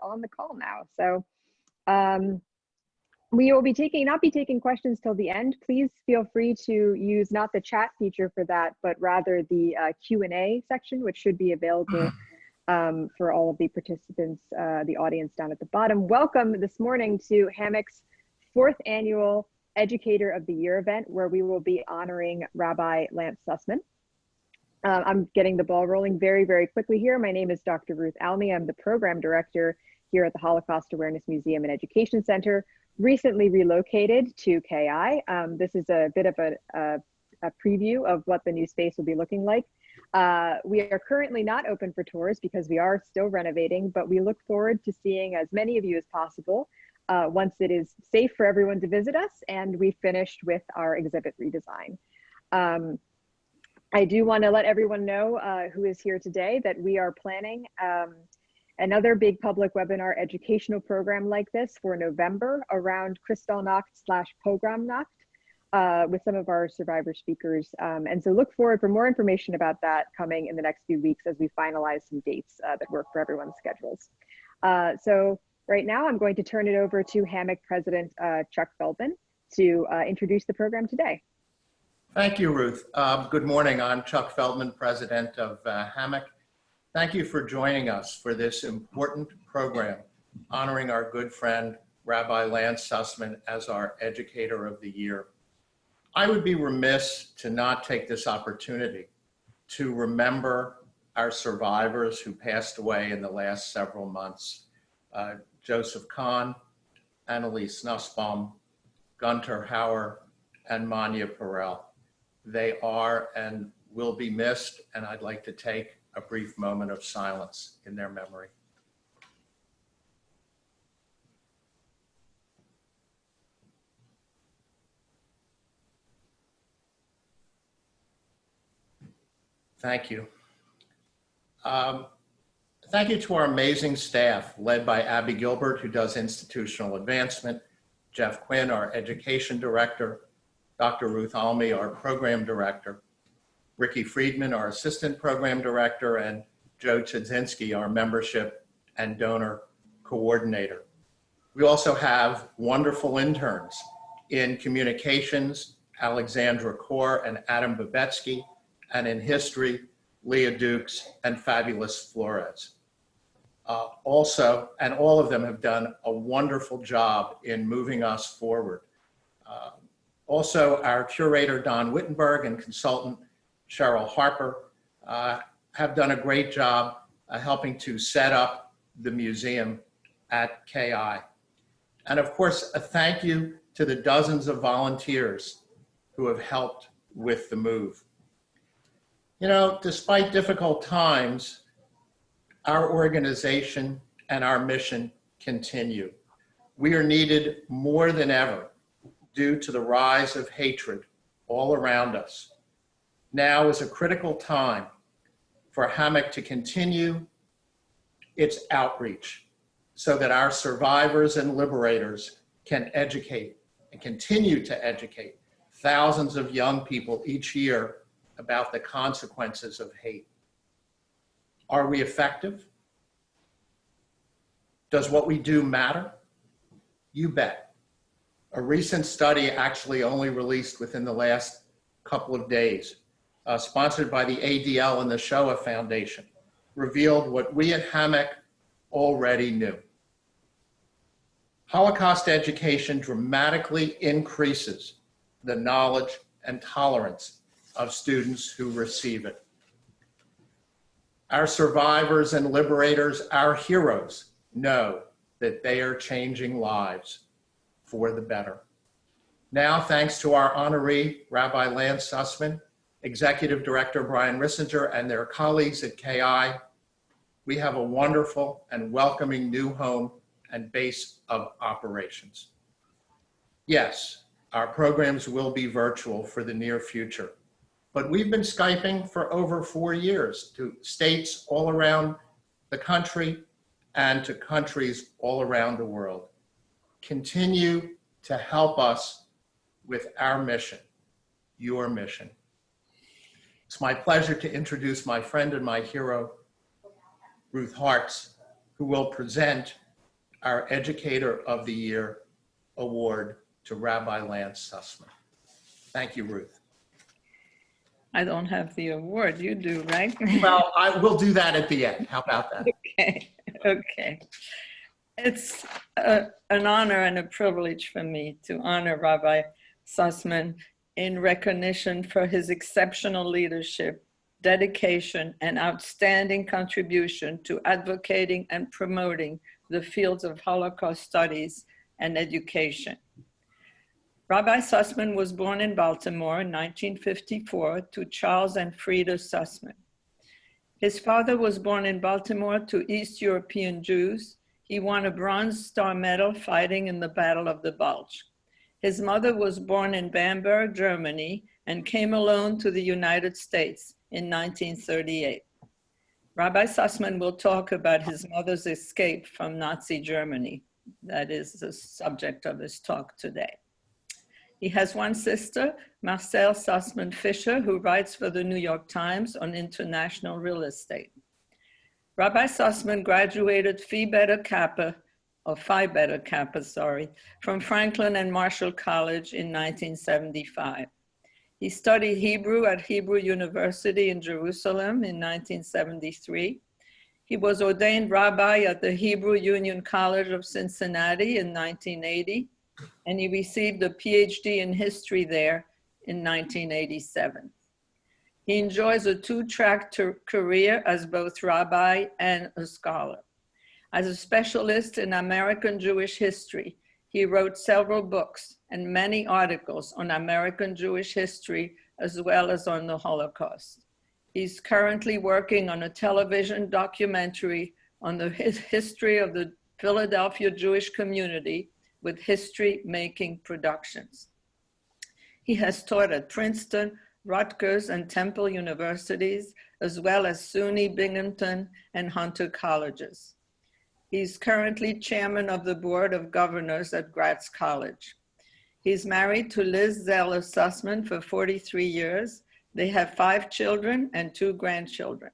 on the call now. So we will not be taking questions till the end. Please feel free to use not the chat feature for that, but rather the Q&A section, which should be available for all of the participants, the audience down at the bottom. Welcome this morning to HAMEC's 4th annual Educator of the Year event, where we will be honoring Rabbi Lance Sussman. I'm getting the ball rolling very, very quickly here. My name is Dr. Ruth Almy. I'm the program director here at the Holocaust Awareness Museum and Education Center, recently relocated to KI. This is a bit of a preview of what the new space will be looking like. We are currently not open for tours because we are still renovating, but we look forward to seeing as many of you as possible once it is safe for everyone to visit us and we finished with our exhibit redesign. I do want to let everyone know who is here today that we are planning another big public webinar educational program like this for November around Kristallnacht/Pogromnacht with some of our survivor speakers. And so look forward for more information about that coming in the next few weeks as we finalize some dates that work for everyone's schedules. So right now I'm going to turn it over to HAMEC President Chuck Feldman to introduce the program today. Thank you, Ruth. Good morning. I'm Chuck Feldman, President of HAMEC. Thank you for joining us for this important program honoring our good friend, Rabbi Lance Sussman, as our Educator of the Year. I would be remiss to not take this opportunity to remember our survivors who passed away in the last several months. Joseph Kahn, Annalise Nussbaum, Gunter Hauer, and Manya Perel. They are and will be missed, and I'd like to take a brief moment of silence in their memory. Thank you. Thank you to our amazing staff, led by Abby Gilbert, who does institutional advancement, Jeff Quinn, our education director, Dr. Ruth Almy, our program director, Ricky Friedman, our assistant program director, and Joe Chudzinski, our membership and donor coordinator. We also have wonderful interns in communications, Alexandra Kaur and Adam Babetsky, and in history, Leah Dukes and Fabulous Flores. And all of them have done a wonderful job in moving us forward. Also, our curator, Don Wittenberg, and consultant, Cheryl Harper, have done a great job helping to set up the museum at KI. And of course, a thank you to the dozens of volunteers who have helped with the move. You know, despite difficult times, our organization and our mission continue. We are needed more than ever due to the rise of hatred all around us. Now is a critical time for HAMEC to continue its outreach so that our survivors and liberators can educate and continue to educate thousands of young people each year about the consequences of hate. Are we effective? Does what we do matter? You bet. A recent study, actually only released within the last couple of days, sponsored by the ADL and the Shoah Foundation, revealed what we at HAMEC already knew. Holocaust education dramatically increases the knowledge and tolerance of students who receive it. Our survivors and liberators, our heroes, know that they are changing lives for the better. Now, thanks to our honoree, Rabbi Lance Sussman, Executive Director Brian Rissinger, and their colleagues at KI, we have a wonderful and welcoming new home and base of operations. Yes, our programs will be virtual for the near future, but we've been Skyping for over 4 years to states all around the country and to countries all around the world. Continue to help us with our mission, your mission. It's my pleasure to introduce my friend and my hero, Ruth Hartz, who will present our Educator of the Year award to Rabbi Lance Sussman. Thank you, Ruth. I don't have the award. You do, right? Well, I will do that at the end. How about that? Okay. Okay. It's an honor and a privilege for me to honor Rabbi Sussman in recognition for his exceptional leadership, dedication, and outstanding contribution to advocating and promoting the fields of Holocaust studies and education. Rabbi Sussman was born in Baltimore in 1954 to Charles and Frida Sussman. His father was born in Baltimore to East European Jews. He won a Bronze Star Medal fighting in the Battle of the Bulge. His mother was born in Bamberg, Germany, and came alone to the United States in 1938. Rabbi Sussman will talk about his mother's escape from Nazi Germany. That is the subject of his talk today. He has one sister, Marcel Sussman Fisher, who writes for the New York Times on international real estate. Rabbi Sussman graduated Phi Beta Kappa, from Franklin and Marshall College in 1975. He studied Hebrew at Hebrew University in Jerusalem in 1973. He was ordained rabbi at the Hebrew Union College of Cincinnati in 1980, and he received a PhD in history there in 1987. He enjoys a two-track career as both rabbi and a scholar. As a specialist in American Jewish history, he wrote several books and many articles on American Jewish history as well as on the Holocaust. He's currently working on a television documentary on the history of the Philadelphia Jewish community with History Making Productions. He has taught at Princeton, Rutgers, and Temple Universities, as well as SUNY, Binghamton, and Hunter Colleges. He's currently chairman of the Board of Governors at Gratz College. He's married to Liz Zeller Sussman for 43 years. They have 5 children and 2 grandchildren.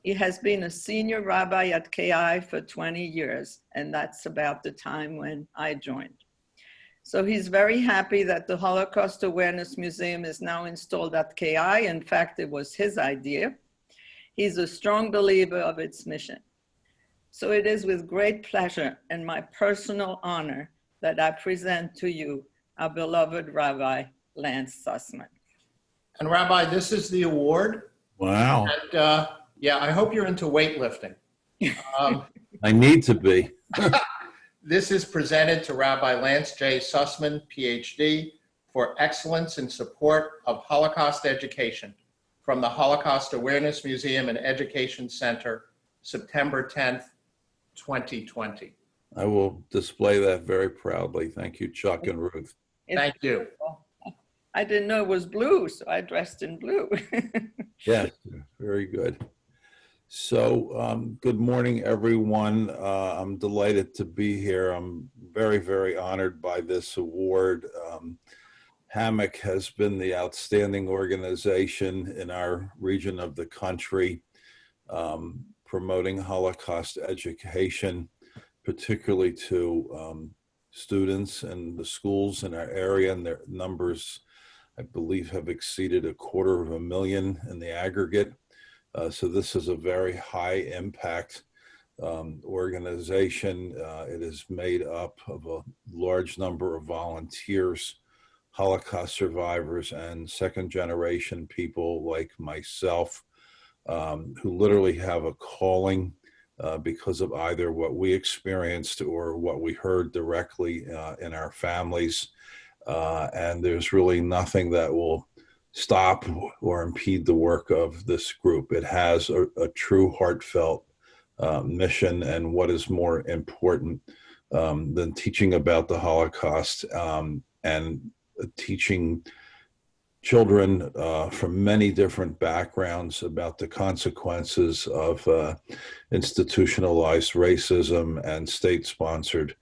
He has been a senior rabbi at KI for 20 years, and that's about the time when I joined. So he's very happy that the Holocaust Awareness Museum is now installed at KI. In fact, it was his idea. He's a strong believer of its mission. So it is with great pleasure and my personal honor that I present to you our beloved Rabbi Lance Sussman. And Rabbi, this is the award. Wow. And yeah, I hope you're into weightlifting. I need to be. This is presented to Rabbi Lance J. Sussman, PhD, for excellence in support of Holocaust education from the Holocaust Awareness Museum and Education Center, September 10th, 2020. I will display that very proudly. Thank you, Chuck and Ruth. Thank you. I didn't know it was blue, so I dressed in blue. Yes, very good. So good morning, everyone. I'm delighted to be here. I'm very, very honored by this award. HAMEC has been the outstanding organization in our region of the country, promoting Holocaust education, particularly to students in the schools in our area, and their numbers, I believe, have exceeded 250,000 in the aggregate. So this is a very high impact organization. It is made up of a large number of volunteers, Holocaust survivors, and second generation people like myself, who literally have a calling because of either what we experienced or what we heard directly in our families. And there's really nothing that will stop or impede the work of this group. It has a true heartfelt mission, and what is more important than teaching about the Holocaust and teaching children from many different backgrounds about the consequences of institutionalized racism and state-sponsored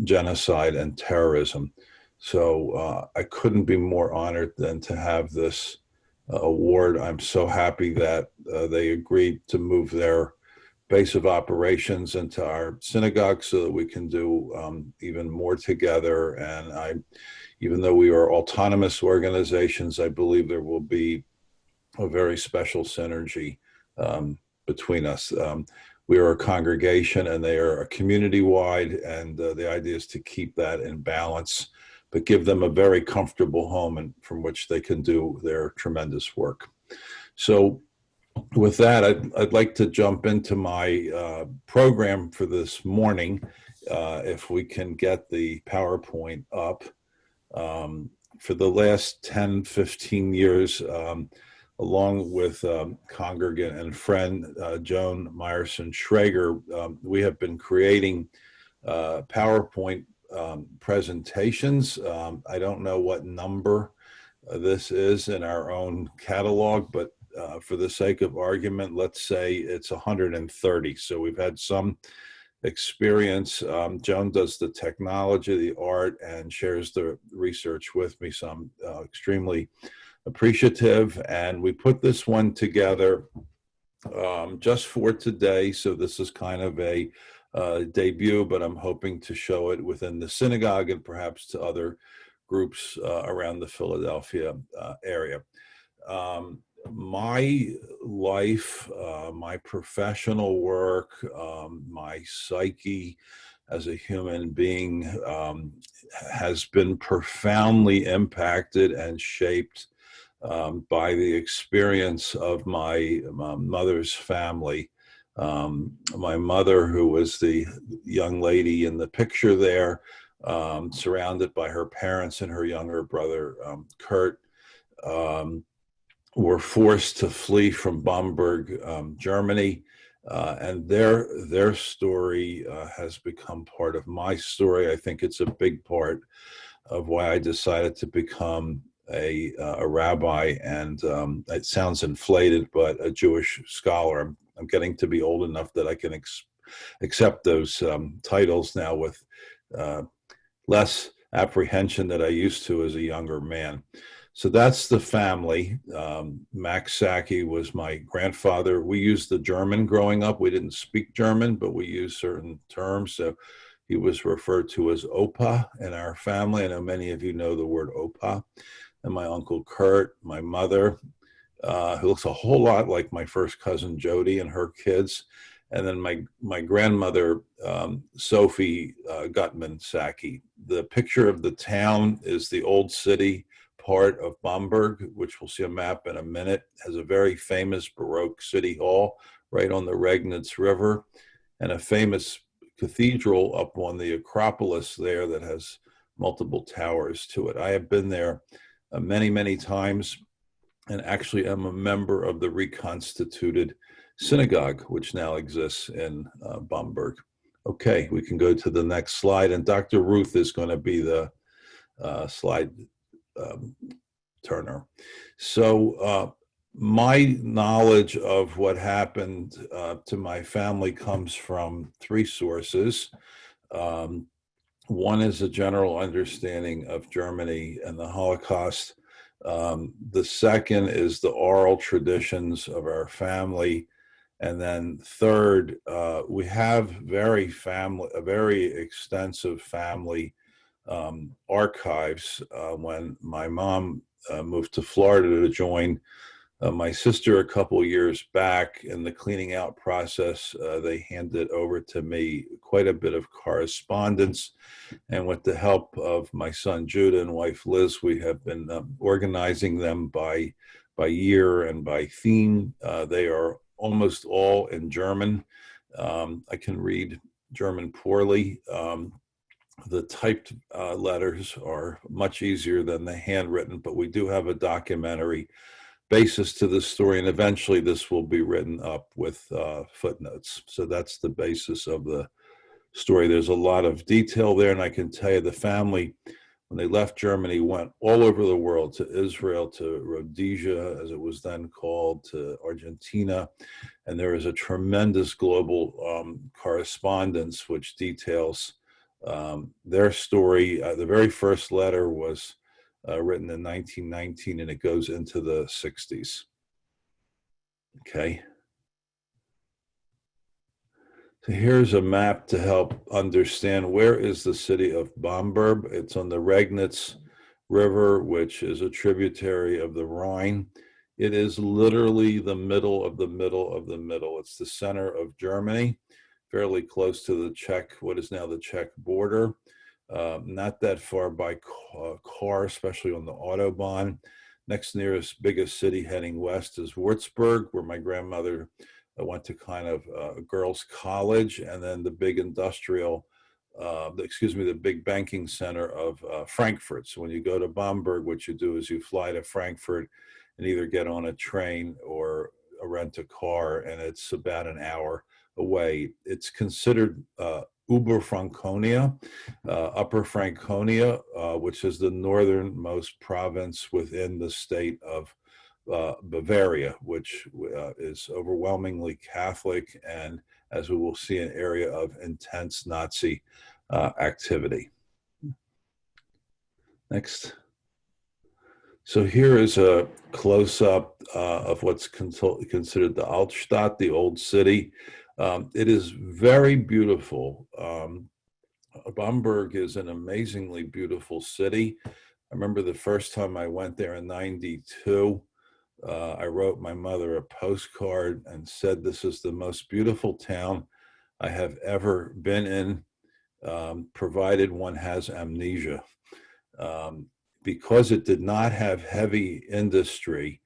genocide and terrorism. So I couldn't be more honored than to have this award. I'm so happy that they agreed to move their base of operations into our synagogue so that we can do even more together. And even though we are autonomous organizations, I believe there will be a very special synergy between us. We are a congregation and they are a community-wide, and the idea is to keep that in balance, but give them a very comfortable home and from which they can do their tremendous work. So with that, I'd like to jump into my program for this morning, if we can get the PowerPoint up. For the last 10, 15 years, along with congregant and friend Joan Meyerson Schrager, we have been creating PowerPoint presentations. I don't know what number this is in our own catalog, but for the sake of argument, let's say it's 130. So we've had some experience. Joan does the technology, the art, and shares the research with me. So I'm extremely appreciative. And we put this one together just for today. So this is kind of a debut, but I'm hoping to show it within the synagogue and perhaps to other groups around the Philadelphia area. My life, my professional work, my psyche as a human being has been profoundly impacted and shaped by the experience of my mother's family. My mother, who was the young lady in the picture there, surrounded by her parents and her younger brother, Kurt, were forced to flee from Bamberg, Germany, and their story has become part of my story. I think it's a big part of why I decided to become a rabbi, and it sounds inflated, but a Jewish scholar. I'm getting to be old enough that I can accept those titles now with less apprehension than I used to as a younger man. So that's the family. Max Sacchi was my grandfather. We used the German growing up. We didn't speak German, but we used certain terms. So he was referred to as Opa in our family. I know many of you know the word Opa. And my uncle Kurt, my mother, who looks a whole lot like my first cousin Jody and her kids. And then my grandmother, Sophie Gutman Sacchi. The picture of the town is the old city part of Bamberg, which we'll see a map in a minute, has a very famous Baroque city hall right on the Regnitz River, and a famous cathedral up on the Acropolis there that has multiple towers to it. I have been there many, many times, and actually am a member of the reconstituted synagogue, which now exists in Bamberg. Okay, we can go to the next slide, and Dr. Ruth is going to be the slide Turner. So my knowledge of what happened to my family comes from three sources. One is a general understanding of Germany and the Holocaust. The second is the oral traditions of our family. And then third, we have a very extensive family archives. When my mom moved to Florida to join my sister a couple years back, in the cleaning out process, they handed over to me quite a bit of correspondence. And with the help of my son Judah and wife Liz, we have been organizing them by year and by theme. They are almost all in German. I can read German poorly. The typed letters are much easier than the handwritten, but we do have a documentary basis to this story, and eventually this will be written up with footnotes. So that's the basis of the story. There's a lot of detail there, and I can tell you the family, when they left Germany, went all over the world, to Israel, to Rhodesia, as it was then called, to Argentina. And there is a tremendous global correspondence which details their story. The very first letter was written in 1919, and it goes into the 60s. Okay. So here's a map to help understand where is the city of Bamberg. It's on the Regnitz River, which is a tributary of the Rhine. It is literally the middle of the middle of the middle. It's the center of Germany, fairly close to the Czech, what is now the Czech border. Not that far by car, especially on the Autobahn. Next nearest biggest city heading west is Würzburg, where my grandmother went to kind of a girls' college, and then the big industrial, the big banking center of Frankfurt. So when you go to Bamberg, what you do is you fly to Frankfurt and either get on a train or rent a car, and it's about an hour away. It's considered Oberfranconia, Upper Franconia, which is the northernmost province within the state of Bavaria, which is overwhelmingly Catholic, and as we will see, an area of intense Nazi activity. Next. So here is a close-up of what's considered the Altstadt, the old city. It is very beautiful. Bamberg is an amazingly beautiful city. I remember the first time I went there in '92. I wrote my mother a postcard and said, "This is the most beautiful town I have ever been in, provided one has amnesia." Because it did not have heavy industry,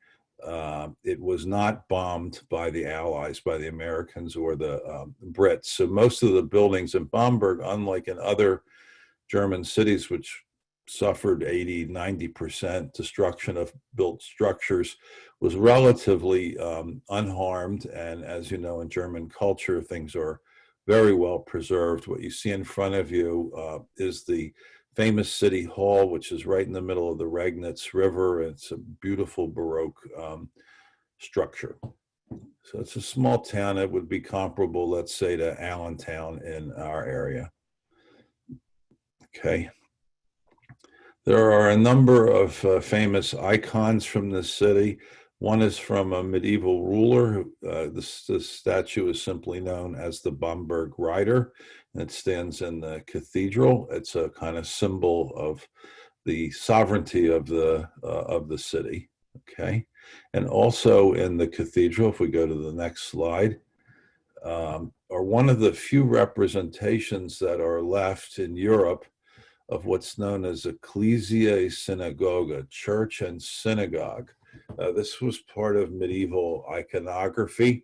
it was not bombed by the Allies, by the Americans or the Brits. So most of the buildings in Bamberg, unlike in other German cities, which suffered 80–90% destruction of built structures, was relatively unharmed. And as you know, in German culture, things are very well preserved. What you see in front of you is the famous city hall, which is right in the middle of the Regnitz River. It's a beautiful Baroque structure. So it's a small town. It would be comparable, let's say, to Allentown in our area. Okay. There are a number of famous icons from this city. One is from a medieval ruler. This statue is simply known as the Bamberg Rider, and it stands in the cathedral. It's a kind of symbol of the sovereignty of the city. Okay, and also in the cathedral, if we go to the next slide, are one of the few representations that are left in Europe of what's known as Ecclesiae Synagoga, church and synagogue. This was part of medieval iconography.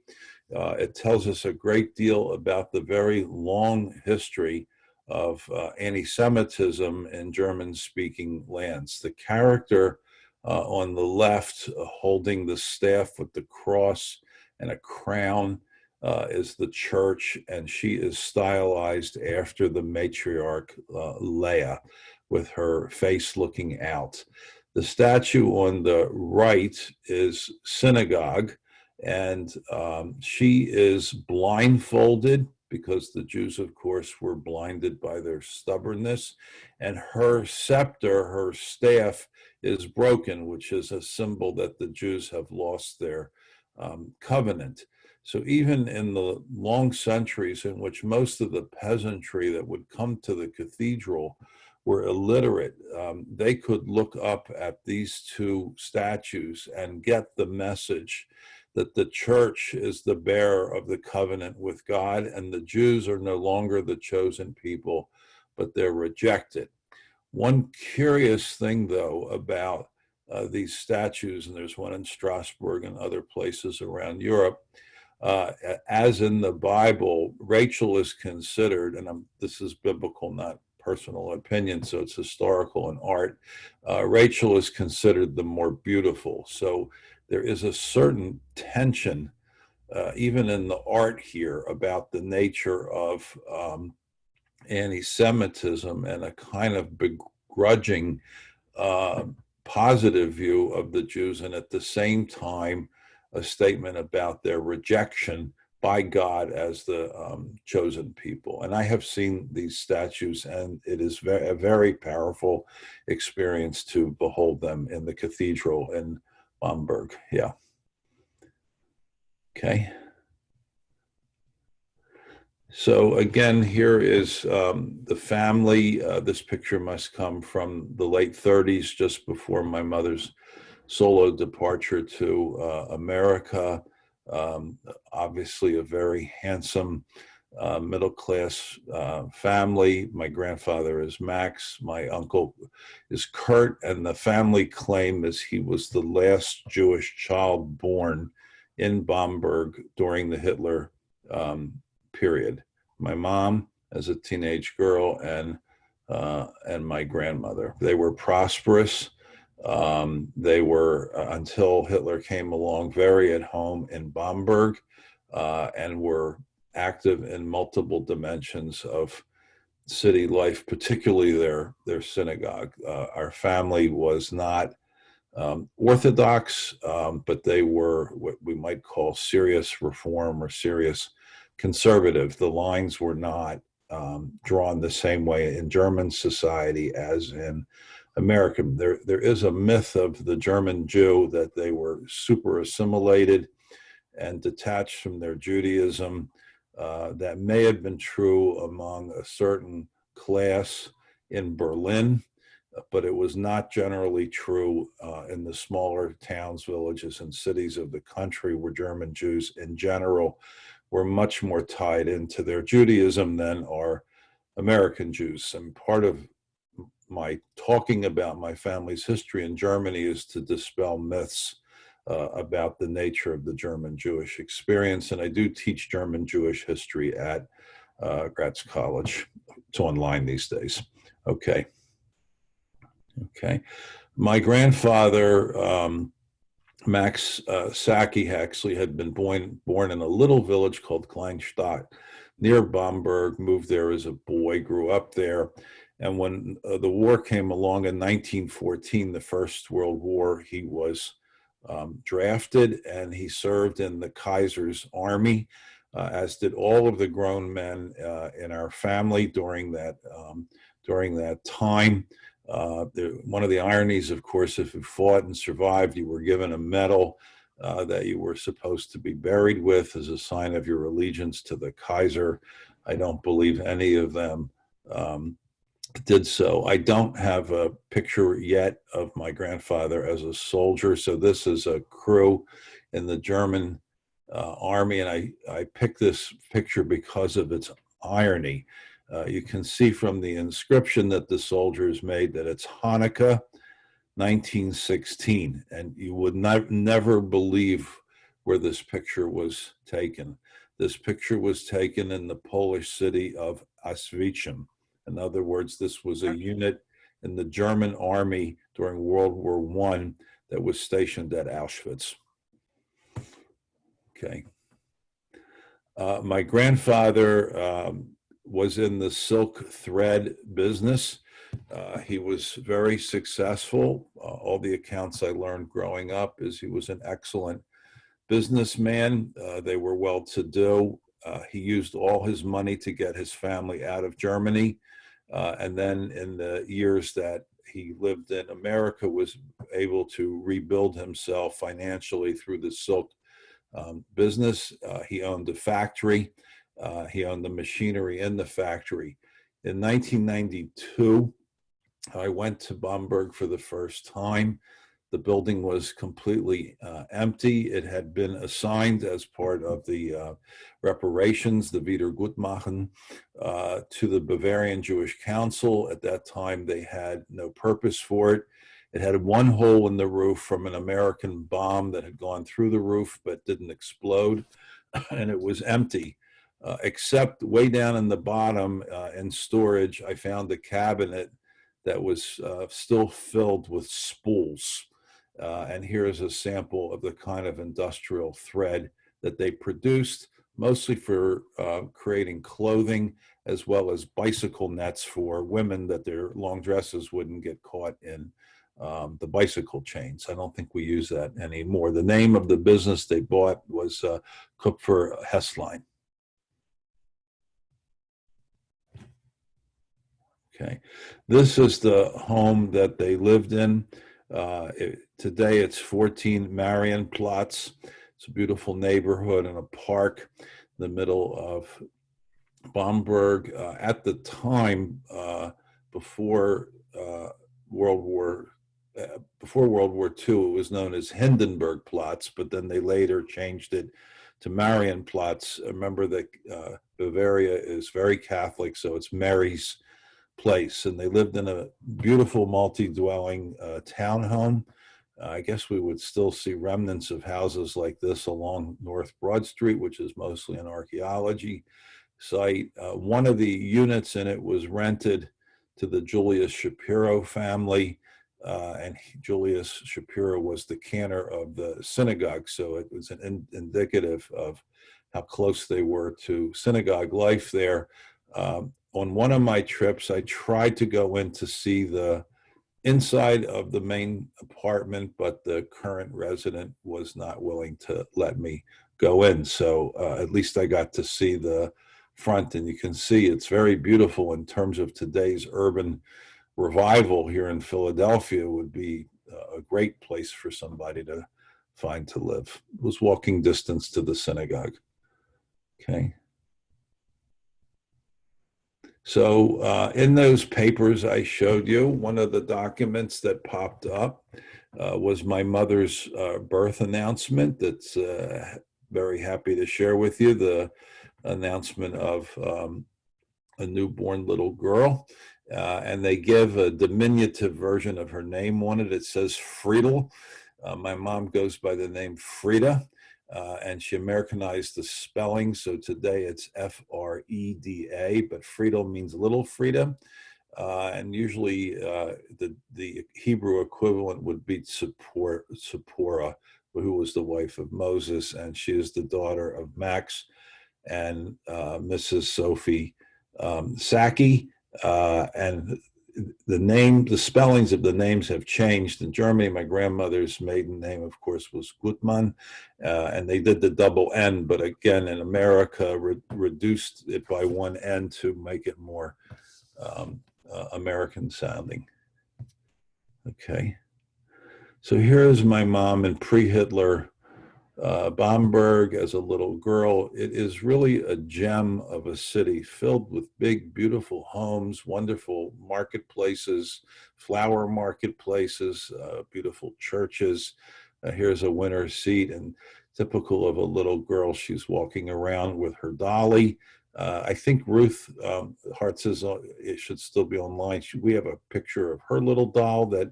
It tells us a great deal about the very long history of anti-Semitism in German-speaking lands. The character on the left holding the staff with the cross and a crown is the church, and she is stylized after the matriarch Leah, with her face looking out. The statue on the right is synagogue, and she is blindfolded because the Jews, of course, were blinded by their stubbornness, and her scepter, her staff, is broken, which is a symbol that the Jews have lost their covenant. So even in the long centuries in which most of the peasantry that would come to the cathedral were illiterate, they could look up at these two statues and get the message that the church is the bearer of the covenant with God, and the Jews are no longer the chosen people, but they're rejected. One curious thing, though, about these statues, and there's one in Strasbourg and other places around Europe, as in the Bible, Rachel is considered, and this is biblical, not personal opinion, so it's historical and art, Rachel is considered the more beautiful. So there is a certain tension, even in the art here, about the nature of anti-Semitism and a kind of begrudging positive view of the Jews, and at the same time, a statement about their rejection by God as the chosen people. And I have seen these statues, and it is a very powerful experience to behold them in the cathedral in Bamberg. Yeah. Okay. So again, here is the family. This picture must come from the late 30s, just before my mother's solo departure to America. Obviously a very handsome middle-class family. My grandfather is Max, my uncle is Kurt, and the family claim is he was the last Jewish child born in Bamberg during the Hitler period. My mom as a teenage girl, and my grandmother. They were prosperous. They were, until Hitler came along, very at home in Bamberg, and were active in multiple dimensions of city life, particularly their synagogue. Our family was not Orthodox, but they were what we might call serious reform or serious conservative. The lines were not drawn the same way in German society as in American. There is a myth of the German Jew that they were super assimilated and detached from their Judaism. That may have been true among a certain class in Berlin, but it was not generally true in the smaller towns, villages, and cities of the country, where German Jews in general were much more tied into their Judaism than are American Jews. And part of my talking about my family's history in Germany is to dispel myths about the nature of the German Jewish experience. And I do teach German Jewish history at Gratz College. It's online these days. Okay. My grandfather, Max Saki, actually had been born in a little village called Kleinstadt near Bamberg, moved there as a boy, grew up there. And when the war came along in 1914, the First World War, he was drafted, and he served in the Kaiser's army, as did all of the grown men in our family during that time. One of the ironies, of course, if you fought and survived, you were given a medal that you were supposed to be buried with as a sign of your allegiance to the Kaiser. I don't believe any of them did so. I don't have a picture yet of my grandfather as a soldier. So this is a crew in the German army. And I picked this picture because of its irony. You can see from the inscription that the soldiers made that it's Hanukkah 1916. And you would never believe where this picture was taken. This picture was taken in the Polish city of Auschwitz. In other words, this was a unit in the German army during World War I that was stationed at Auschwitz. Okay. My grandfather was in the silk thread business. He was very successful. All the accounts I learned growing up is he was an excellent businessman. They were well-to-do. He used all his money to get his family out of Germany. And then in the years that he lived in America, was able to rebuild himself financially through the silk business. He owned a factory. He owned the machinery in the factory. In 1992, I went to Bamberg for the first time. The building was completely empty. It had been assigned as part of the reparations, the Wiedergutmachen, to the Bavarian Jewish Council. At that time, they had no purpose for it. It had one hole in the roof from an American bomb that had gone through the roof but didn't explode, and it was empty. Except way down in the bottom in storage, I found a cabinet that was still filled with spools. And here is a sample of the kind of industrial thread that they produced, mostly for creating clothing, as well as bicycle nets for women, that their long dresses wouldn't get caught in the bicycle chains. I don't think we use that anymore. The name of the business they bought was Kupfer Hesslein. Okay, this is the home that they lived in. Today it's 14 Marienplatz. It's a beautiful neighborhood and a park in the middle of Bamberg, at the time, before World War before World War II, it was known as Hindenburgplatz, but then they later changed it to Marienplatz. Remember that Bavaria is very Catholic, so it's Mary's place, and they lived in a beautiful multi-dwelling townhome. I guess we would still see remnants of houses like this along North Broad Street, which is mostly an archaeology site. One of the units in it was rented to the Julius Shapiro family, and Julius Shapiro was the cantor of the synagogue, so it was an indicative of how close they were to synagogue life there. On one of my trips, I tried to go in to see the inside of the main apartment, but the current resident was not willing to let me go in. So at least I got to see the front, and you can see it's very beautiful. In terms of today's urban revival here in Philadelphia, would be a great place for somebody to find to live. It was walking distance to the synagogue. Okay. So in those papers I showed you, one of the documents that popped up was my mother's birth announcement. That's very happy to share with you, the announcement of a newborn little girl. And they give a diminutive version of her name on it. It says Friedel. My mom goes by the name Frida. And she Americanized the spelling, so today it's Freda, but Friedel means little Frida, and usually the Hebrew equivalent would be Zipporah, who was the wife of Moses, and she is the daughter of Max and Mrs. Sophie Saki, and the spellings of the names have changed. In Germany, my grandmother's maiden name, of course, was Gutmann, and they did the double N, but again, in America, reduced it by one N to make it more American sounding. Okay. So here's my mom in pre-Hitler Bamberg as a little girl. It is really a gem of a city filled with big, beautiful homes, wonderful marketplaces, flower marketplaces, beautiful churches. Here's a winter seat, and typical of a little girl, she's walking around with her dolly. I think Ruth Hart says it should still be online. We have a picture of her little doll that,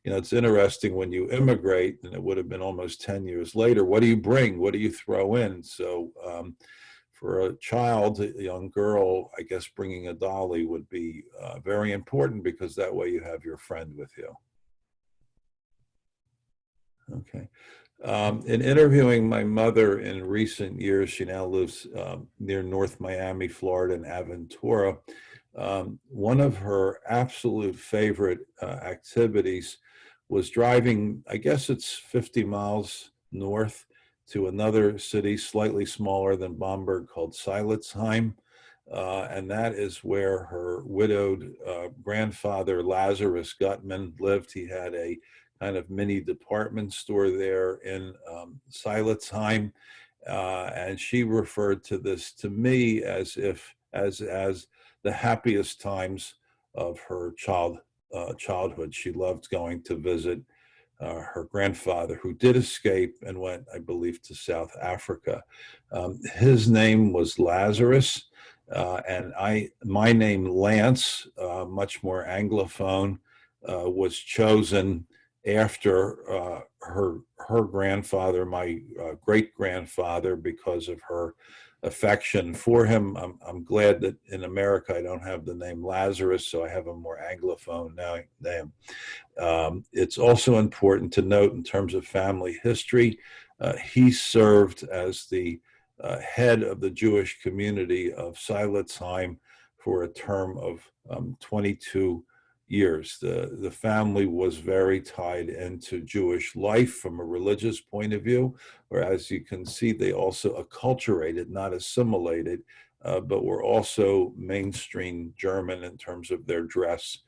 it's interesting when you immigrate, and it would have been almost 10 years later, what do you bring? What do you throw in? So for a child, a young girl, I guess bringing a dolly would be very important, because that way you have your friend with you. Okay. In interviewing my mother in recent years, she now lives near North Miami, Florida, in Aventura. One of her absolute favorite activities was driving, I guess it's 50 miles north, to another city slightly smaller than Bamberg called Silitzheim. And that is where her widowed grandfather, Lazarus Gutman, lived. He had a kind of mini department store there in Silitzheim, and she referred to this to me as the happiest times of her childhood. She loved going to visit her grandfather, who did escape and went, I believe, to South Africa. His name was Lazarus, and my name, Lance, much more Anglophone, was chosen after her grandfather, my great-grandfather, because of her affection for him. I'm glad that in America I don't have the name Lazarus, so I have a more Anglophone name. It's also important to note, in terms of family history, he served as the head of the Jewish community of Silitzheim for a term of 22 years. The family was very tied into Jewish life from a religious point of view, where, as you can see, they also acculturated, not assimilated, but were also mainstream German in terms of their dress,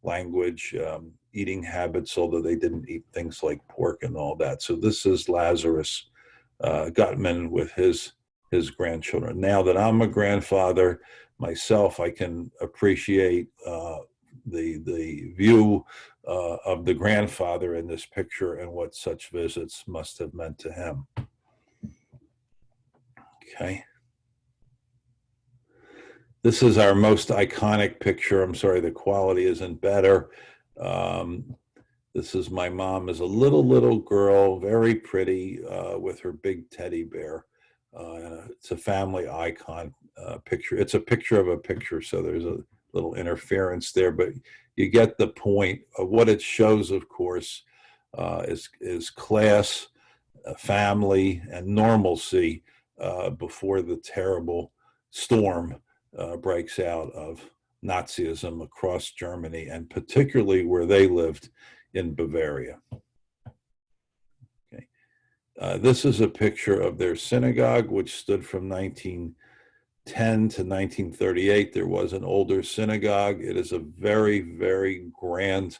language, eating habits, although they didn't eat things like pork and all that. So this is Lazarus Gutman with his grandchildren. Now that I'm a grandfather, myself, I can appreciate the view of the grandfather in this picture and what such visits must have meant to him. Okay. This is our most iconic picture. I'm sorry, the quality isn't better. This is my mom as a little girl, very pretty, with her big teddy bear. It's a family icon picture. It's a picture of a picture, so there's a little interference there, but you get the point of what it shows, of course, is class, family, and normalcy before the terrible storm breaks out of Nazism across Germany, and particularly where they lived in Bavaria. Okay. This is a picture of their synagogue, which stood from 1910 to 1938. There was an older synagogue. It is a very, very grand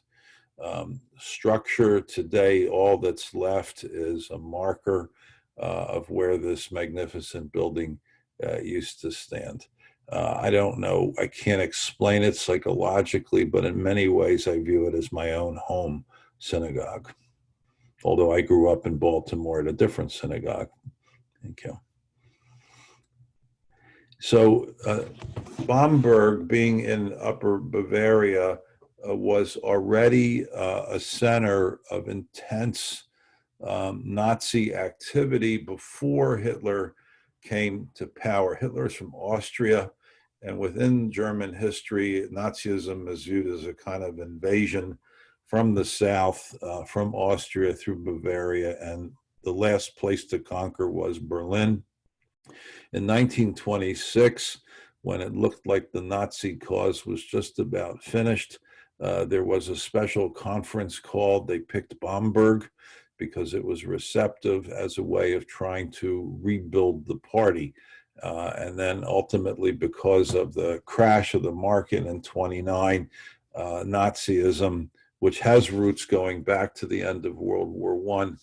structure. Today, all that's left is a marker of where this magnificent building used to stand. I don't know, I can't explain it psychologically, but in many ways I view it as my own home synagogue. Although I grew up in Baltimore at a different synagogue. Thank you. So Bamberg, being in Upper Bavaria, was already a center of intense Nazi activity before Hitler came to power. Hitler is from Austria, and within German history, Nazism is viewed as a kind of invasion from the south, from Austria through Bavaria, and the last place to conquer was Berlin. In 1926, when it looked like the Nazi cause was just about finished, there was a special conference called. They picked Bamberg because it was receptive as a way of trying to rebuild the party. And then ultimately, because of the crash of the market in 29, Nazism, which has roots going back to the end of World War I,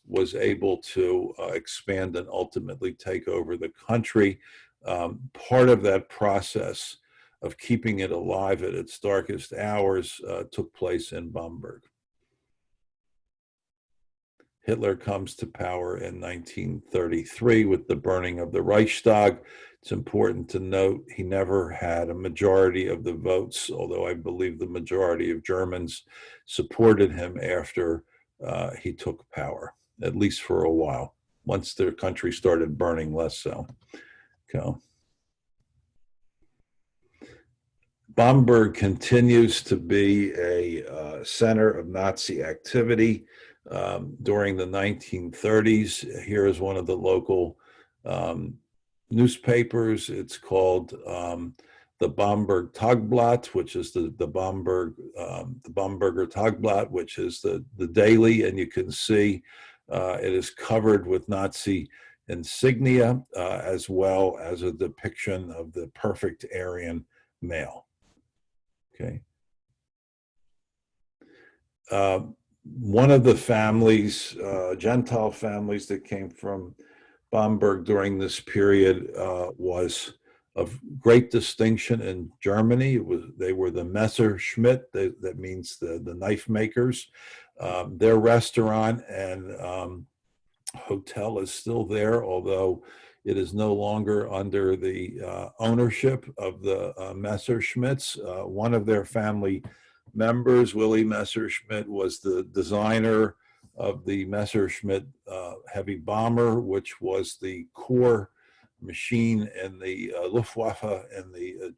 was able to expand and ultimately take over the country. Part of that process of keeping it alive at its darkest hours took place in Bamberg. Hitler comes to power in 1933 with the burning of the Reichstag. It's important to note he never had a majority of the votes, although I believe the majority of Germans supported him after he took power, at least for a while. Once their country started burning, less so. Okay. Bamberg continues to be a center of Nazi activity. During the 1930s, here is one of the local newspapers. It's called the Bamberg Tagblatt, which is the Bamberger Tagblatt, which is the daily, and you can see it is covered with Nazi insignia, as well as a depiction of the perfect Aryan male. Okay. One of the families, Gentile families that came from Bamberg during this period was of great distinction in Germany. They were the Messerschmitt, that means the knife makers. Their restaurant and hotel is still there, although it is no longer under the ownership of the Messerschmitts. One of their family members, Willie Messerschmitt, was the designer of the Messerschmitt heavy bomber, which was the core machine in the Luftwaffe in the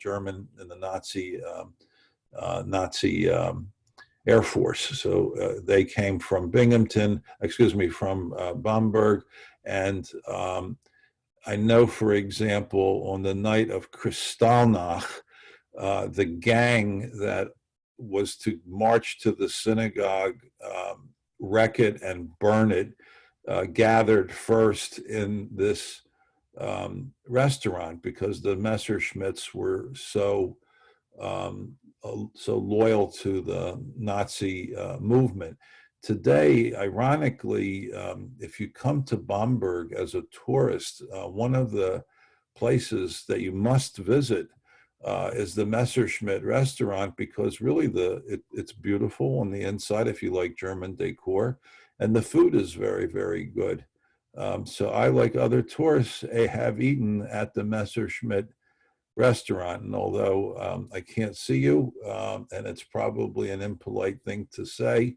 Nazi Air Force. So they came from Bamberg, and I know, for example, on the night of Kristallnacht, the gang that was to march to the synagogue, wreck it and burn it, gathered first in this restaurant because the Messerschmitts were so loyal to the Nazi movement. Today, ironically, if you come to Bamberg as a tourist, one of the places that you must visit is the Messerschmitt restaurant, because really it's beautiful on the inside if you like German decor, and the food is very, very good. So I, like other tourists, have eaten at the Messerschmitt restaurant, and although I can't see you, and it's probably an impolite thing to say,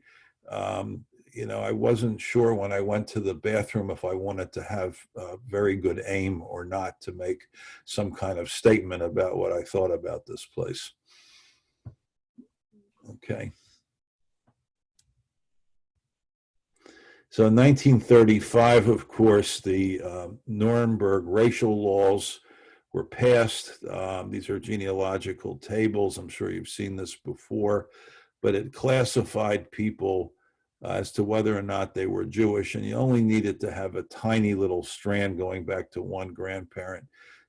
you know, I wasn't sure when I went to the bathroom if I wanted to have very good aim or not to make some kind of statement about what I thought about this place. Okay. So in 1935, of course, the Nuremberg racial laws were passed. These are genealogical tables. I'm sure you've seen this before, but it classified people as to whether or not they were Jewish, and you only needed to have a tiny little strand going back to one grandparent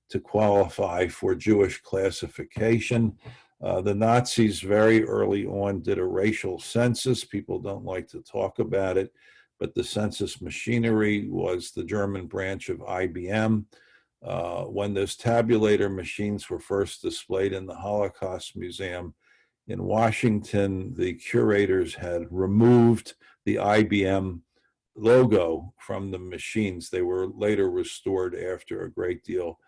to qualify for Jewish classification. The Nazis very early on did a racial census. People don't like to talk about it, but the census machinery was the German branch of IBM. When those tabulator machines were first displayed in the Holocaust Museum in Washington, the curators had removed the IBM logo from the machines. They were later restored after a great deal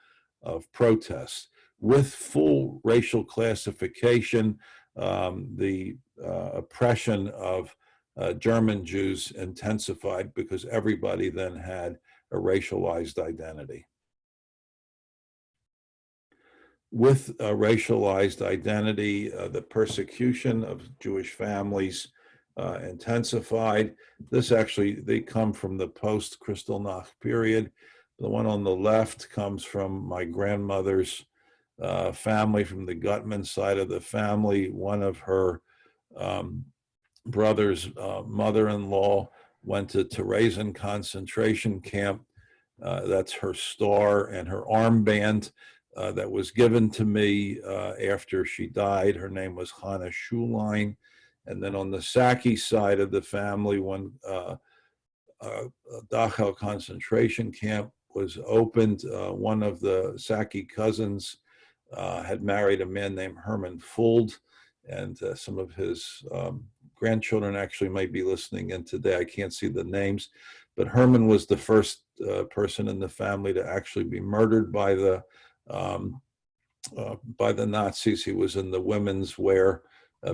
of protest. With full racial classification, the oppression of German Jews intensified because everybody then had a racialized identity. With a racialized identity, the persecution of Jewish families intensified. This actually, they come from the post-Kristallnacht period. The one on the left comes from my grandmother's family, from the Gutman side of the family. One of her brother's mother-in-law went to Theresian concentration camp. That's her star and her armband. That was given to me after she died. Her name was Hannah Schulein. And then on the Saki side of the family, when Dachau concentration camp was opened, one of the Saki cousins had married a man named Herman Fuld, and some of his grandchildren actually might be listening in today. I can't see the names, but Herman was the first person in the family to actually be murdered by the Nazis. He was in the women's wear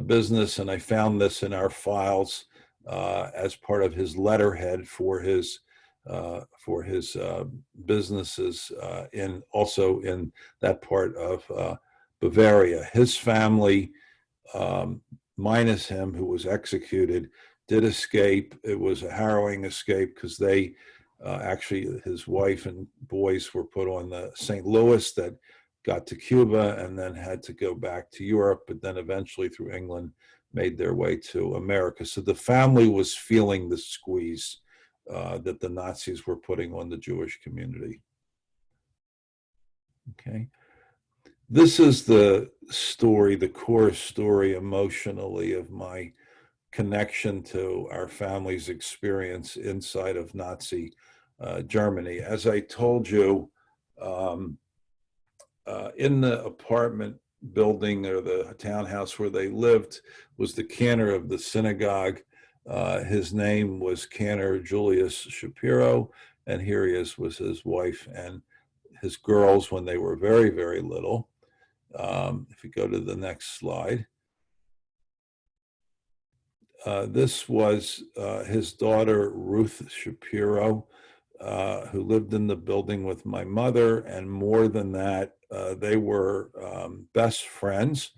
business, and I found this in our files as part of his letterhead for his businesses also in that part of Bavaria. His family, minus him, who was executed, did escape. It was a harrowing escape because they actually, his wife and boys were put on the St. Louis that got to Cuba and then had to go back to Europe, but then eventually through England made their way to America. So the family was feeling the squeeze that the Nazis were putting on the Jewish community. Okay. This is the story, the core story emotionally of my connection to our family's experience inside of Nazi Germany. As I told you, in the apartment building or the townhouse where they lived was the cantor of the synagogue. His name was Cantor Julius Shapiro, and here he is with his wife and his girls when they were very, very little. If you go to the next slide. This was his daughter, Ruth Shapiro, who lived in the building with my mother, and more than that, they were best friends.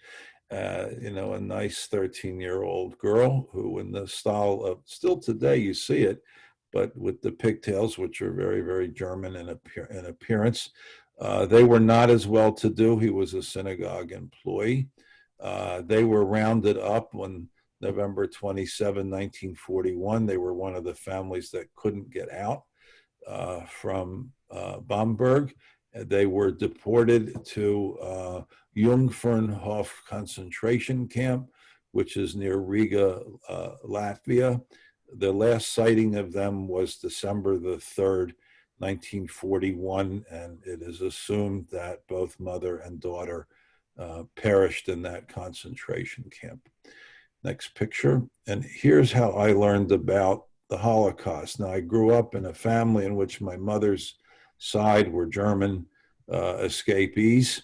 You know, a nice 13-year-old girl who, in the style of, still today you see it, but with the pigtails, which are very, very German in appearance. They were not as well-to-do. He was a synagogue employee. They were rounded up when November 27, 1941. They were one of the families that couldn't get out from Bamberg. They were deported to Jungfernhof concentration camp, which is near Riga, Latvia. The last sighting of them was December the 3rd, 1941, and it is assumed that both mother and daughter perished in that concentration camp. Next picture. And here's how I learned about the Holocaust. Now, I grew up in a family in which my mother's side were German escapees.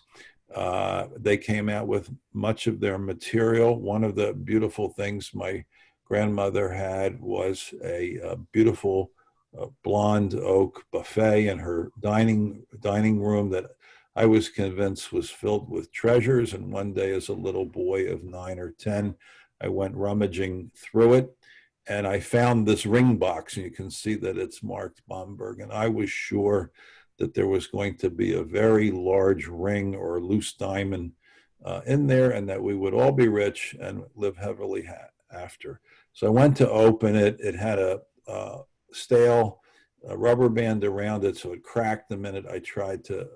They came out with much of their material. One of the beautiful things my grandmother had was a beautiful blonde oak buffet in her dining room that I was convinced was filled with treasures. And one day, as a little boy of 9 or 10, I went rummaging through it, and I found this ring box, and you can see that it's marked Bamberg. And I was sure that there was going to be a very large ring or loose diamond in there, and that we would all be rich and live heavily after. So I went to open it. It had a stale rubber band around it, so it cracked the minute I tried to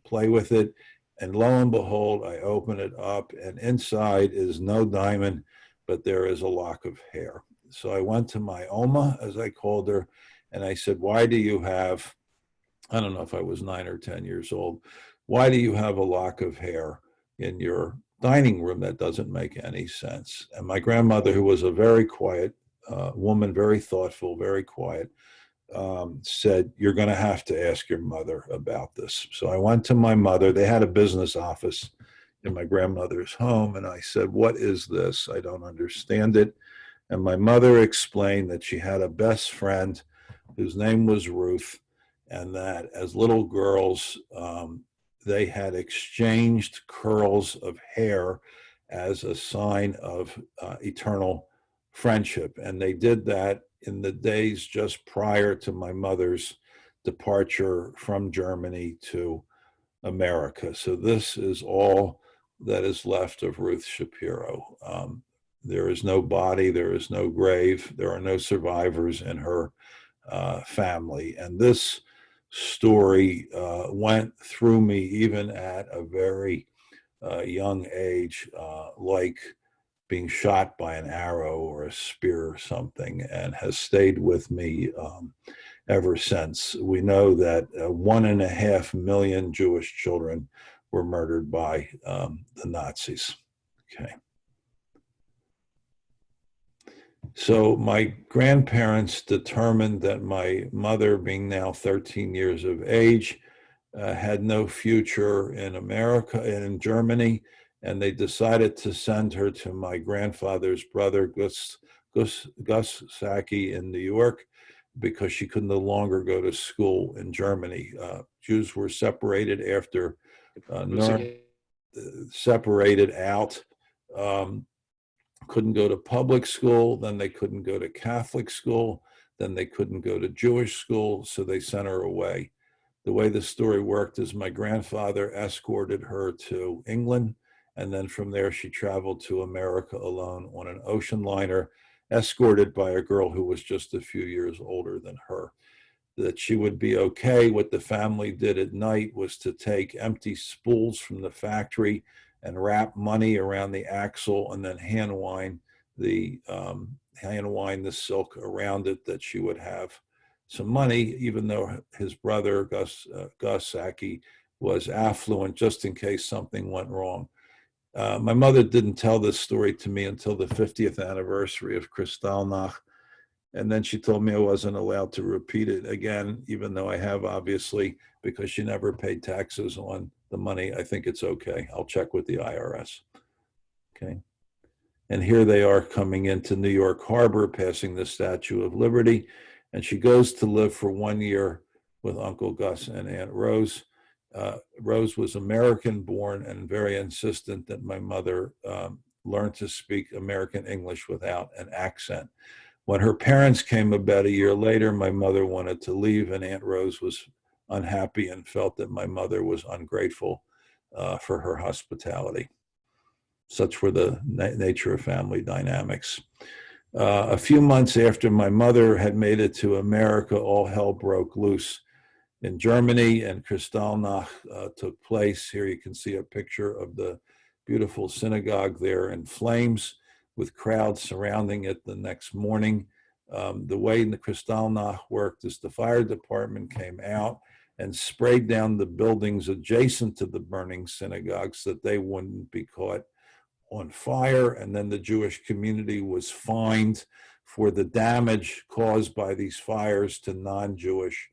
play with it. And lo and behold, I open it up, and inside is no diamond, but there is a lock of hair. So I went to my Oma, as I called her, and I said, why do you have, I don't know if I was 9 or 10 years old, why do you have a lock of hair in your dining room? That doesn't make any sense. And my grandmother, who was a very quiet woman, very thoughtful, very quiet, said, you're going to have to ask your mother about this. So I went to my mother. They had a business office in my grandmother's home. And I said, what is this? I don't understand it. And my mother explained that she had a best friend whose name was Ruth, and that as little girls, they had exchanged curls of hair as a sign of eternal friendship. And they did that in the days just prior to my mother's departure from Germany to America. So this is all that is left of Ruth Shapiro. There is no body, there is no grave, there are no survivors in her family. And this story went through me even at a very young age, like being shot by an arrow or a spear or something, and has stayed with me ever since. We know that 1.5 million Jewish children were murdered by the Nazis. Okay. So my grandparents determined that my mother, being now 13 years of age, had no future in America and in Germany, and they decided to send her to my grandfather's brother, Gus Sacchi, in New York, because she could no longer go to school in Germany. Jews were separated after Nuremberg, separated out. Couldn't go to public school, then they couldn't go to Catholic school, then they couldn't go to Jewish school, so they sent her away. The way the story worked is my grandfather escorted her to England, and then from there she traveled to America alone on an ocean liner, escorted by a girl who was just a few years older than her. That she would be okay. What the family did at night was to take empty spools from the factory and wrap money around the axle, and then hand wind the silk around it, that she would have some money, even though his brother Gus Sacchi was affluent, just in case something went wrong. My mother didn't tell this story to me until the 50th anniversary of Kristallnacht, and then she told me I wasn't allowed to repeat it again, even though I have, obviously, because she never paid taxes on the money. I think it's okay. I'll check with the IRS. Okay. And here they are coming into New York Harbor, passing the Statue of Liberty. And she goes to live for 1 year with Uncle Gus and Aunt Rose. Rose was American born and very insistent that my mother learn to speak American English without an accent. When her parents came about a year later, my mother wanted to leave, and Aunt Rose was unhappy and felt that my mother was ungrateful for her hospitality. Such were the nature of family dynamics. A few months after my mother had made it to America, all hell broke loose in Germany, and Kristallnacht took place. Here you can see a picture of the beautiful synagogue there in flames, with crowds surrounding it the next morning. The way the Kristallnacht worked is the fire department came out and sprayed down the buildings adjacent to the burning synagogue so that they wouldn't be caught on fire. And then the Jewish community was fined for the damage caused by these fires to non-Jewish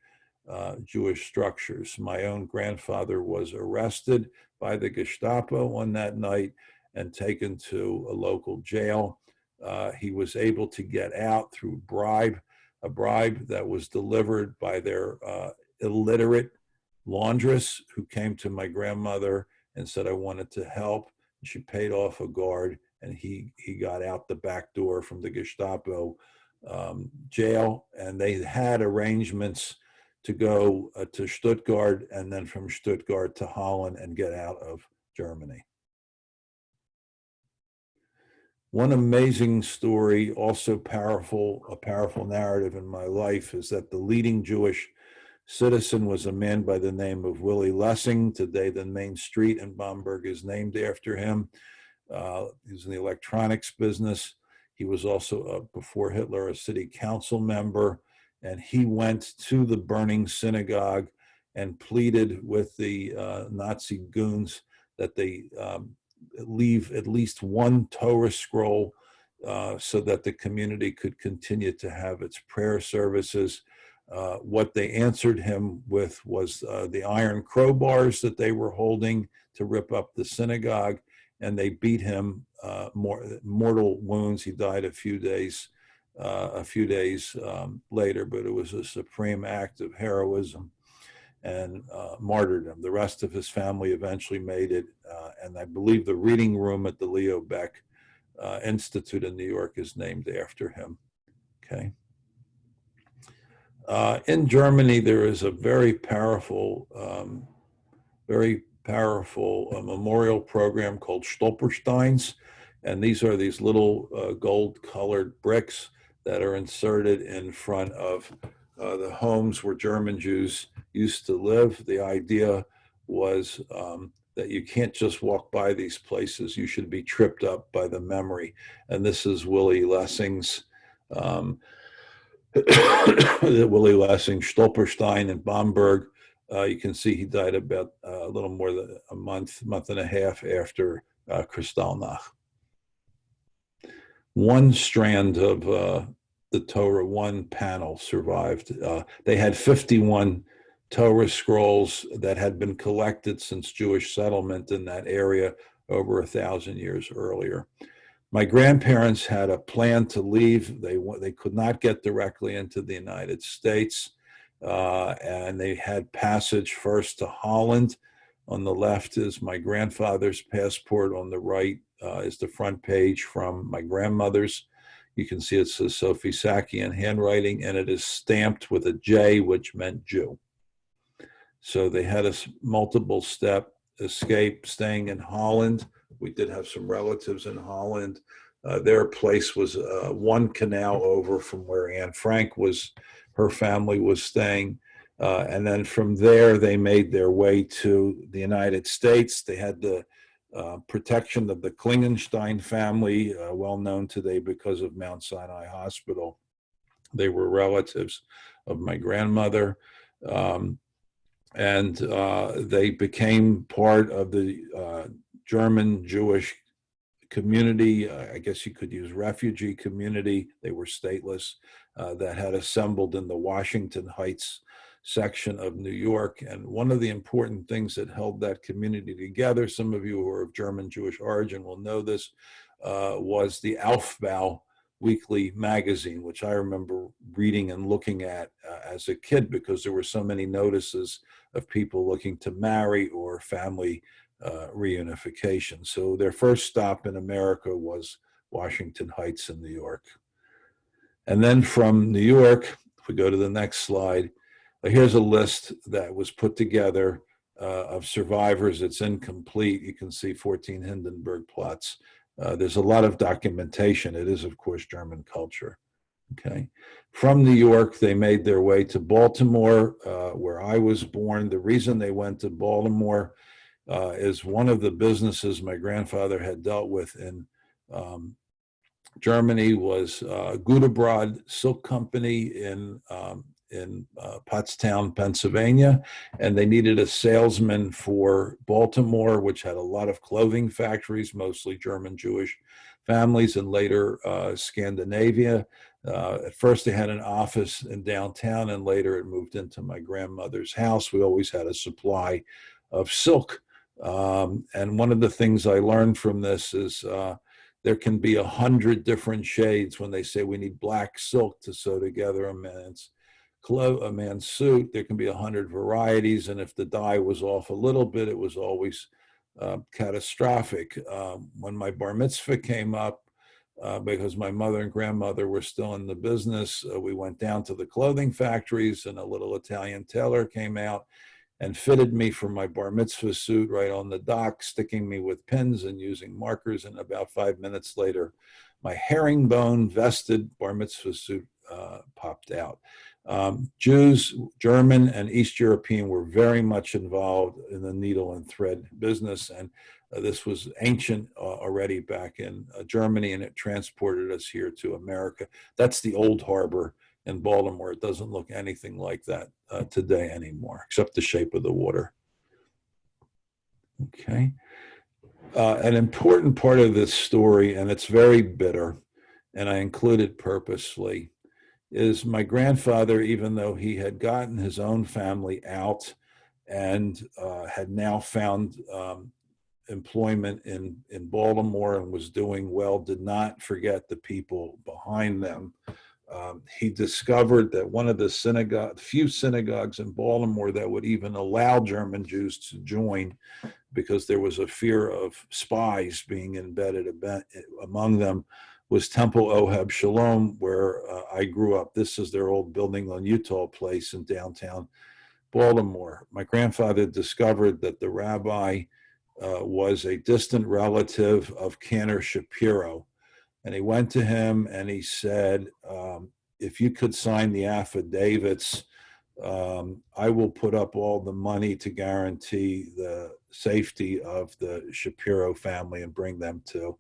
Jewish structures. My own grandfather was arrested by the Gestapo on that night and taken to a local jail. He was able to get out through a bribe that was delivered by their illiterate laundress, who came to my grandmother and said, I wanted to help. She paid off a guard, and he got out the back door from the Gestapo jail. And they had arrangements to go to Stuttgart, and then from Stuttgart to Holland and get out of Germany. One amazing story, also a powerful narrative in my life, is that the leading Jewish citizen was a man by the name of Willie Lessing. Today, the main street in Bamberg is named after him. He was in the electronics business. He was also, before Hitler, a city council member. And he went to the burning synagogue and pleaded with the Nazi goons that they leave at least one Torah scroll so that the community could continue to have its prayer services. What they answered him with was the iron crowbars that they were holding to rip up the synagogue, and they beat him mortal wounds. He died a few days later, but it was a supreme act of heroism and martyrdom. The rest of his family eventually made it, and I believe the reading room at the Leo Baeck Institute in New York is named after him. Okay. In Germany, there is a very powerful memorial program called Stolpersteins, and these are these little gold-colored bricks that are inserted in front of the homes where German Jews used to live. The idea was that you can't just walk by these places. You should be tripped up by the memory. And this is Willie Lessing's, Willie Lessing Stolperstein in Bamberg. You can see he died about a little more than a month and a half after Kristallnacht. One strand of the Torah, one panel survived. They had 51 Torah scrolls that had been collected since Jewish settlement in that area over 1,000 years earlier. My grandparents had a plan to leave. They could not get directly into the United States, and they had passage first to Holland. On the left is my grandfather's passport. On the right is the front page from my grandmother's. You can see it says Sophie Sakian handwriting, and it is stamped with a J, which meant Jew. So they had a multiple step escape, staying in Holland. We did have some relatives in Holland. Their place was one canal over from where Anne Frank her family was staying. And then from there, they made their way to the United States. They had the protection of the Klingenstein family, well known today because of Mount Sinai Hospital. They were relatives of my grandmother. And they became part of the German Jewish community. I guess you could use refugee community. They were stateless, that had assembled in the Washington Heights section of New York. And one of the important things that held that community together, some of you who are of German Jewish origin will know this, was the Aufbau weekly magazine, which I remember reading and looking at as a kid, because there were so many notices of people looking to marry or family reunification. So their first stop in America was Washington Heights in New York. And then from New York, if we go to the next slide, here's a list that was put together of survivors. It's incomplete. You can see 14 Hindenburg plots. There's a lot of documentation. It is, of course, German culture. Okay. From New York, they made their way to Baltimore, where I was born. The reason they went to Baltimore is one of the businesses my grandfather had dealt with in Germany was Gutebrod Silk Company in Pottstown, Pennsylvania, and they needed a salesman for Baltimore, which had a lot of clothing factories, mostly German Jewish families, and later Scandinavia. At first, they had an office in downtown, and later it moved into my grandmother's house. We always had a supply of silk. And one of the things I learned from this is there can be 100 different shades. When they say we need black silk to sew together a man's suit, there can be 100 varieties. And if the dye was off a little bit, it was always catastrophic. When my bar mitzvah came up, because my mother and grandmother were still in the business, we went down to the clothing factories, and a little Italian tailor came out and fitted me for my bar mitzvah suit right on the dock, sticking me with pins and using markers. And about 5 minutes later, my herringbone vested bar mitzvah suit popped out. Jews, German and East European, were very much involved in the needle and thread business. And this was ancient already back in Germany, and it transported us here to America. That's the old harbor in Baltimore. It doesn't look anything like that today anymore, except the shape of the water. Okay. An important part of this story, and it's very bitter, and I include it purposely, is my grandfather, even though he had gotten his own family out and had now found employment in Baltimore and was doing well, did not forget the people behind them. He discovered that one of the few synagogues in Baltimore that would even allow German Jews to join, because there was a fear of spies being embedded among them, was Temple Oheb Shalom, where I grew up. This is their old building on Utah Place in downtown Baltimore. My grandfather discovered that the rabbi was a distant relative of Cantor Shapiro. And he went to him and he said, if you could sign the affidavits, I will put up all the money to guarantee the safety of the Shapiro family and bring them to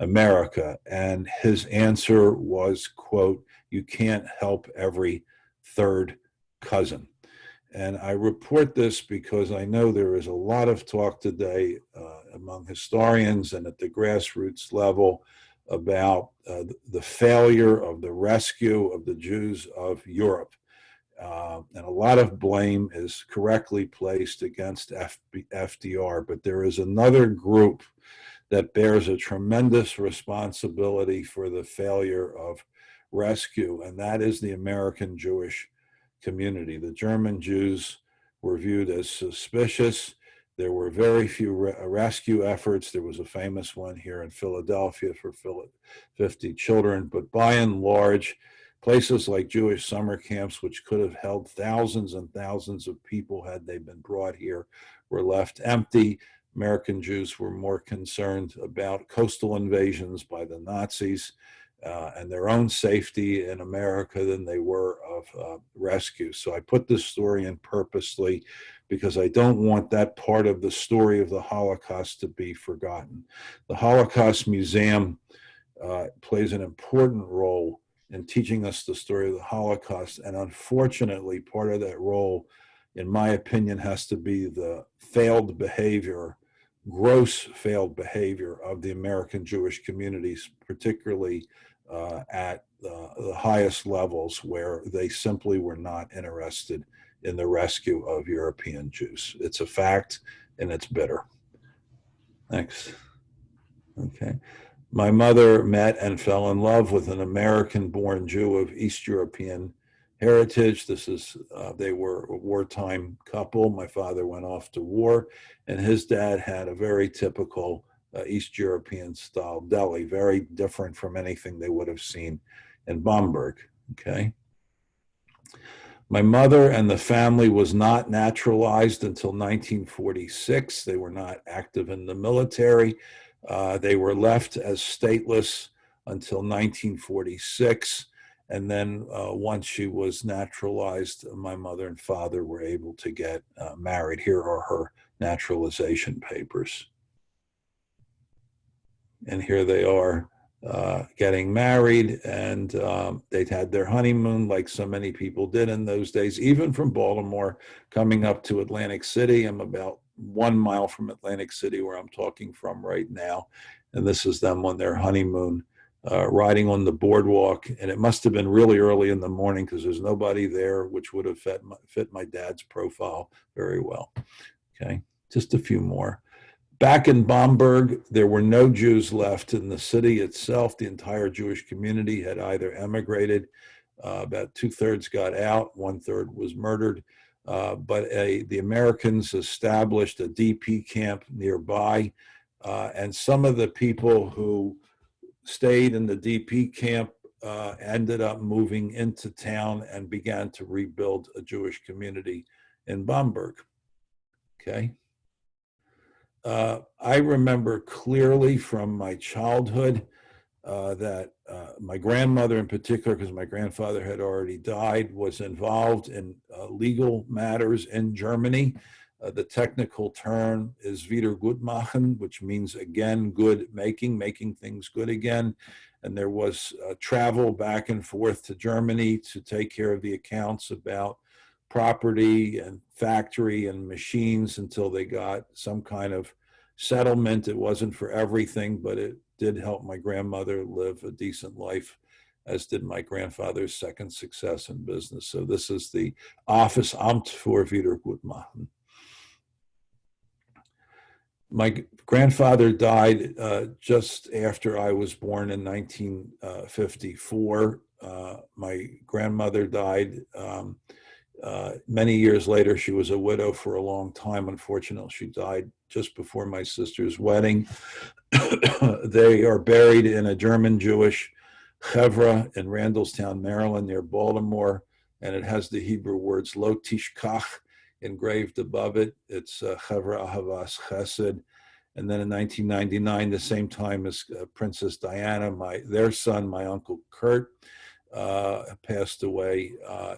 America. And his answer was, quote, "You can't help every third cousin." And I report this because I know there is a lot of talk today among historians and at the grassroots level about the failure of the rescue of the Jews of Europe. And a lot of blame is correctly placed against FDR, but there is another group that bears a tremendous responsibility for the failure of rescue, and that is the American Jewish community. The German Jews were viewed as suspicious. There were very few rescue efforts. There was a famous one here in Philadelphia for 50 children, but by and large, places like Jewish summer camps, which could have held thousands and thousands of people had they been brought here, were left empty. American Jews were more concerned about coastal invasions by the Nazis and their own safety in America than they were of rescue. So I put this story in purposely because I don't want that part of the story of the Holocaust to be forgotten. The Holocaust Museum plays an important role in teaching us the story of the Holocaust, and unfortunately, part of that role, in my opinion, has to be the failed behavior, gross failed behavior of the American Jewish communities, particularly at the highest levels, where they simply were not interested in the rescue of European Jews. It's a fact, and it's bitter. Next. Okay. My mother met and fell in love with an American-born Jew of East European heritage. They were a wartime couple. My father went off to war, and his dad had a very typical East European style deli, very different from anything they would have seen in Bamberg. Okay. My mother and the family was not naturalized until 1946. They were not active in the military. They were left as stateless until 1946. And then once she was naturalized, my mother and father were able to get married. Here are her naturalization papers. And here they are getting married, and they'd had their honeymoon like so many people did in those days, even from Baltimore coming up to Atlantic City. I'm about 1 mile from Atlantic City, where I'm talking from right now. And this is them on their honeymoon, riding on the boardwalk. And it must have been really early in the morning because there's nobody there, which would have fit my dad's profile very well. Okay, just a few more. Back in Bamberg, there were no Jews left in the city itself. The entire Jewish community had either emigrated, about 2/3 got out, 1/3 was murdered. But the Americans established a DP camp nearby. And some of the people who stayed in the DP camp ended up moving into town and began to rebuild a Jewish community in Bamberg. Okay. I remember clearly from my childhood that my grandmother in particular, because my grandfather had already died, was involved in legal matters in Germany. The technical term is Wiedergutmachen, which means again, good making things good again. And there was travel back and forth to Germany to take care of the accounts about property and factory and machines until they got some kind of settlement. It wasn't for everything, but it did help my grandmother live a decent life, as did my grandfather's second success in business. So this is the Office Amt für Wiedergutmachen. My grandfather died just after I was born in 1954. My grandmother died many years later. She was a widow for a long time. Unfortunately, she died just before my sister's wedding. They are buried in a German Jewish chevra in Randallstown, Maryland, near Baltimore, and it has the Hebrew words Lo Tishkach engraved above it. It's Chevra Ahavas Chesed. And then in 1999, the same time as Princess Diana, their son, my uncle Kurt, passed away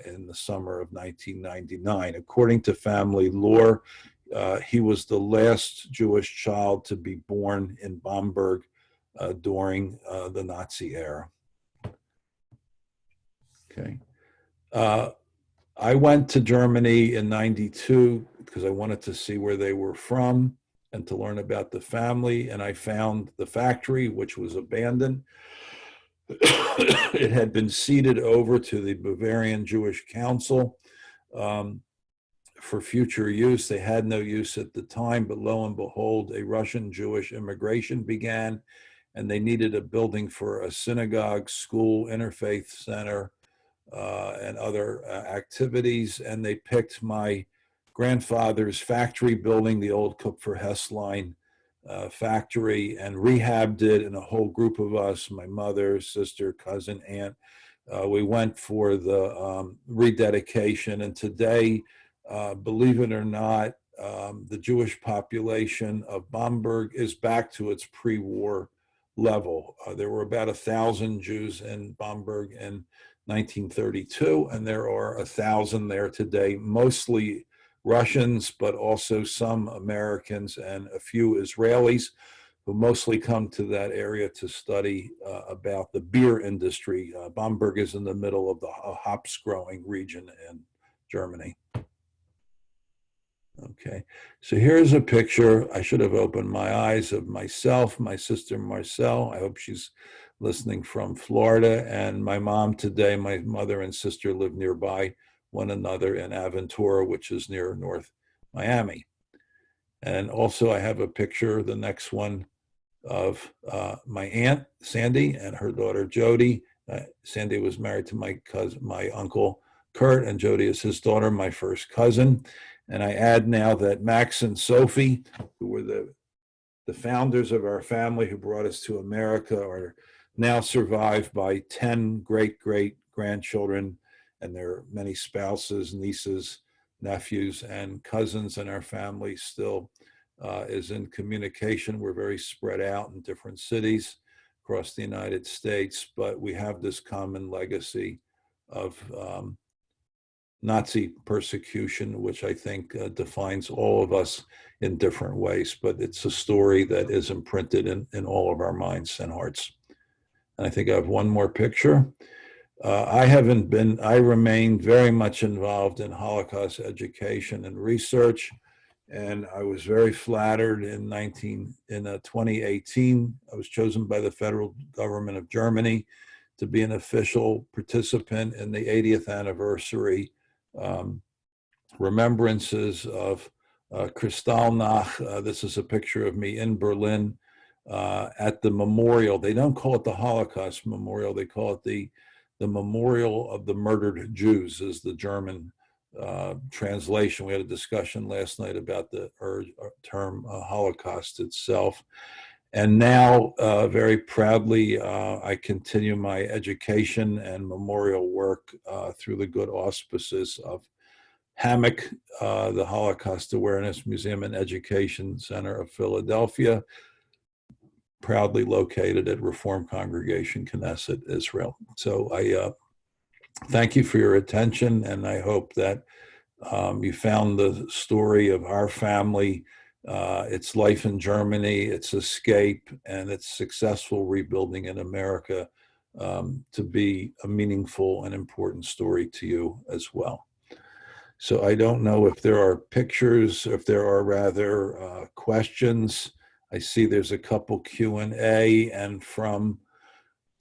in the summer of 1999. According to family lore, he was the last Jewish child to be born in Bamberg during the Nazi era. Okay. I went to Germany in '92 because I wanted to see where they were from and to learn about the family. And I found the factory, which was abandoned. It had been ceded over to the Bavarian Jewish Council for future use. They had no use at the time, but lo and behold, a Russian Jewish immigration began, and they needed a building for a synagogue, school, interfaith center, and other activities. And they picked my grandfather's factory building, the old Kupfer Hessline factory, and rehabbed it. And a whole group of us, my mother, sister, cousin, aunt, we went for the rededication. And today, believe it or not, the Jewish population of Bamberg is back to its pre-war level. There were about 1,000 Jews in Bamberg in 1932, and there are 1,000 there today, mostly Russians, but also some Americans and a few Israelis who mostly come to that area to study about the beer industry. Bamberg is in the middle of the hops growing region in Germany. Okay, so here's a picture. I should have opened my eyes of myself, my sister Marcel. I hope she's listening from Florida. And my mom today, my mother and sister live nearby one another in Aventura, which is near North Miami. And also I have a picture, the next one, of my aunt, Sandy, and her daughter, Jody. Sandy was married to my cousin, my uncle, Kurt, and Jody is his daughter, my first cousin. And I add now that Max and Sophie, who were the founders of our family who brought us to America, are now survived by 10 great-great-grandchildren, and there are many spouses, nieces, nephews, and cousins in our family still is in communication. We're very spread out in different cities across the United States, but we have this common legacy of Nazi persecution, which I think defines all of us in different ways, but it's a story that is imprinted in all of our minds and hearts. And I think I have one more picture. I remained very much involved in Holocaust education and research. And I was very flattered in 2018, I was chosen by the federal government of Germany to be an official participant in the 80th anniversary Remembrances of Kristallnacht. This is a picture of me in Berlin at the memorial. They don't call it the Holocaust Memorial. They call it the Memorial of the Murdered Jews, is the German translation. We had a discussion last night about the term Holocaust itself. And now, very proudly, I continue my education and memorial work through the good auspices of HAMEC, the Holocaust Awareness Museum and Education Center of Philadelphia, proudly located at Reform Congregation, Knesset, Israel. So I thank you for your attention, and I hope that you found the story of our family, its life in Germany, its escape, and its successful rebuilding in America to be a meaningful and important story to you as well. So I don't know if there are pictures, if there are rather questions. I see there's a couple Q&A, and from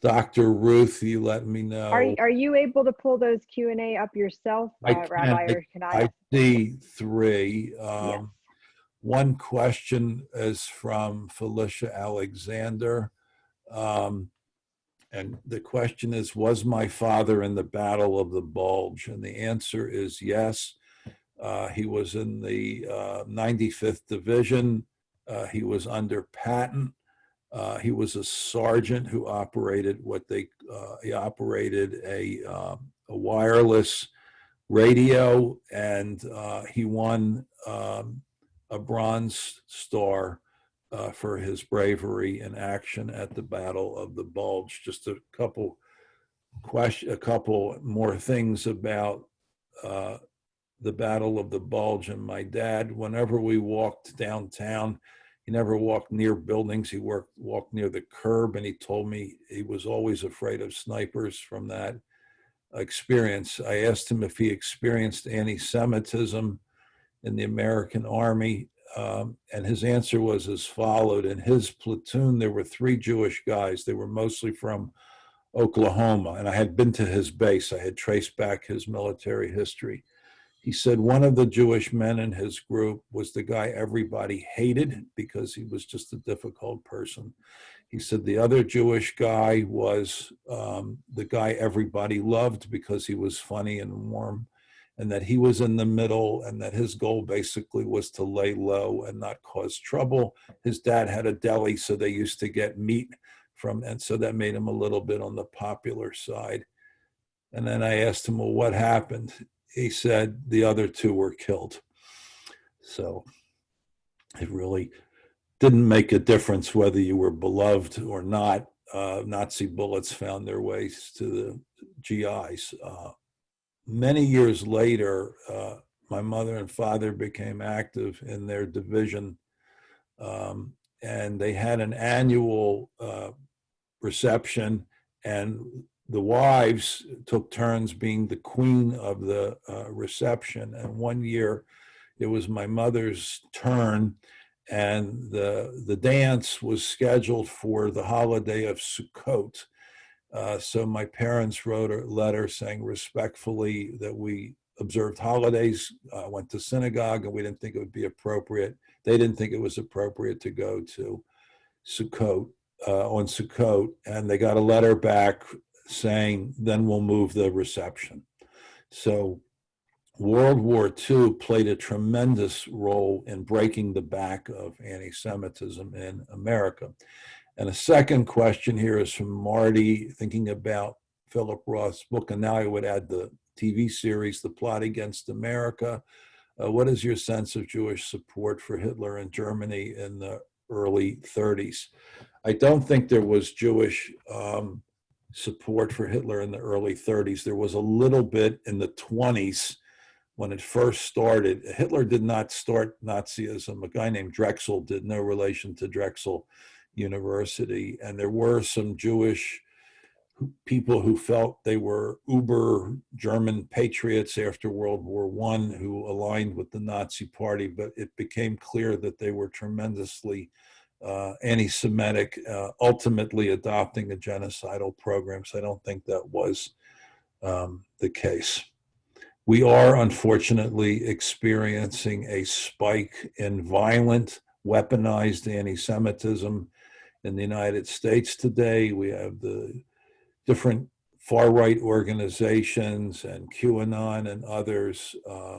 Dr. Ruth, you let me know. Are you able to pull those Q&A up yourself, Rabbi, or can I? I see three. Yes. One question is from Felicia Alexander. And the question is, was my father in the Battle of the Bulge? And the answer is yes. He was in the 95th Division. He was under Patton. He was a sergeant who operated he operated a wireless radio, and he won a Bronze Star for his bravery in action at the Battle of the Bulge. Just a couple more things about the Battle of the Bulge. And my dad, whenever we walked downtown, he never walked near buildings. He walked near the curb, and he told me he was always afraid of snipers from that experience. I asked him if he experienced anti-Semitism in the American Army, and his answer was as followed. In his platoon, there were 3 Jewish guys. They were mostly from Oklahoma, and I had been to his base. I had traced back his military history. He said one of the Jewish men in his group was the guy everybody hated because he was just a difficult person. He said the other Jewish guy was the guy everybody loved because he was funny and warm, and that he was in the middle, and that his goal basically was to lay low and not cause trouble. His dad had a deli, so they used to get meat from, and so that made him a little bit on the popular side. And then I asked him, well, what happened? He said the other 2 were killed. So it really didn't make a difference whether you were beloved or not. Nazi bullets found their ways to the GIs. Many years later, my mother and father became active in their division, and they had an annual reception, and the wives took turns being the queen of the reception. And one year it was my mother's turn, and the dance was scheduled for the holiday of Sukkot. So my parents wrote a letter saying respectfully that we observed holidays, went to synagogue, and we didn't think it would be appropriate. They didn't think it was appropriate to go to Sukkot on Sukkot, and they got a letter back saying, then we'll move the reception. So World War II played a tremendous role in breaking the back of anti-Semitism in America. And a second question here is from Marty, thinking about Philip Roth's book, and now I would add the TV series, The Plot Against America. What is your sense of Jewish support for Hitler in Germany in the early 30s? I don't think there was Jewish support for Hitler in the early 30s. There was a little bit in the 20s when it first started. Hitler did not start Nazism. A guy named Drexel did, no relation to Drexel University. And there were some Jewish people who felt they were uber German patriots after World War I who aligned with the Nazi Party, but it became clear that they were tremendously anti-Semitic, ultimately adopting a genocidal program. So I don't think that was the case. We are unfortunately experiencing a spike in violent, weaponized anti-Semitism in the United States today. We have the different far-right organizations and QAnon and others,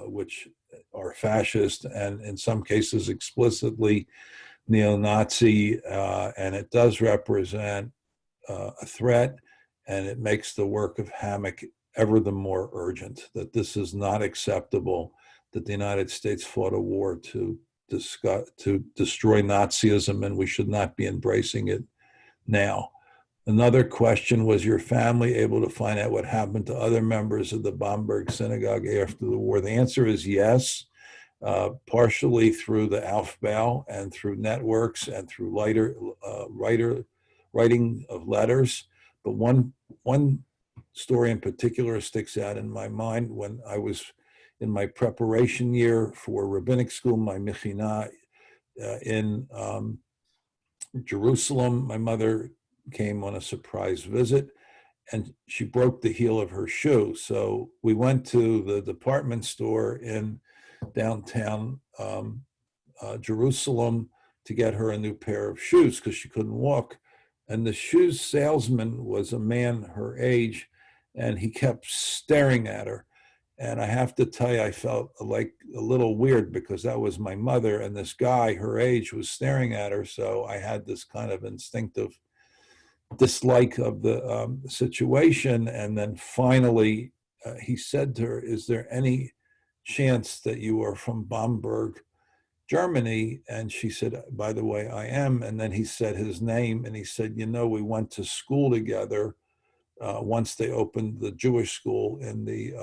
which are fascist and in some cases explicitly neo-Nazi, and it does represent a threat, and it makes the work of HAMEC ever the more urgent, that this is not acceptable, that the United States fought a war to destroy Nazism, and we should not be embracing it now. Another question, was your family able to find out what happened to other members of the Bamberg synagogue after the war? The answer is yes, partially through the Aufbau and through networks and through writing of letters. But one story in particular sticks out in my mind. When I was in my preparation year for rabbinic school, my Mechina in Jerusalem, my mother came on a surprise visit and she broke the heel of her shoe. So we went to the department store in downtown Jerusalem to get her a new pair of shoes because she couldn't walk. And the shoes salesman was a man her age, and he kept staring at her. And I have to tell you, I felt like a little weird because that was my mother, and this guy her age was staring at her. So I had this kind of instinctive dislike of the situation. And then finally, he said to her, "Is there any chance that you are from Bamberg, Germany?" And she said, "By the way, I am." And then he said his name, and he said, "You know, we went to school together once they opened the Jewish school in the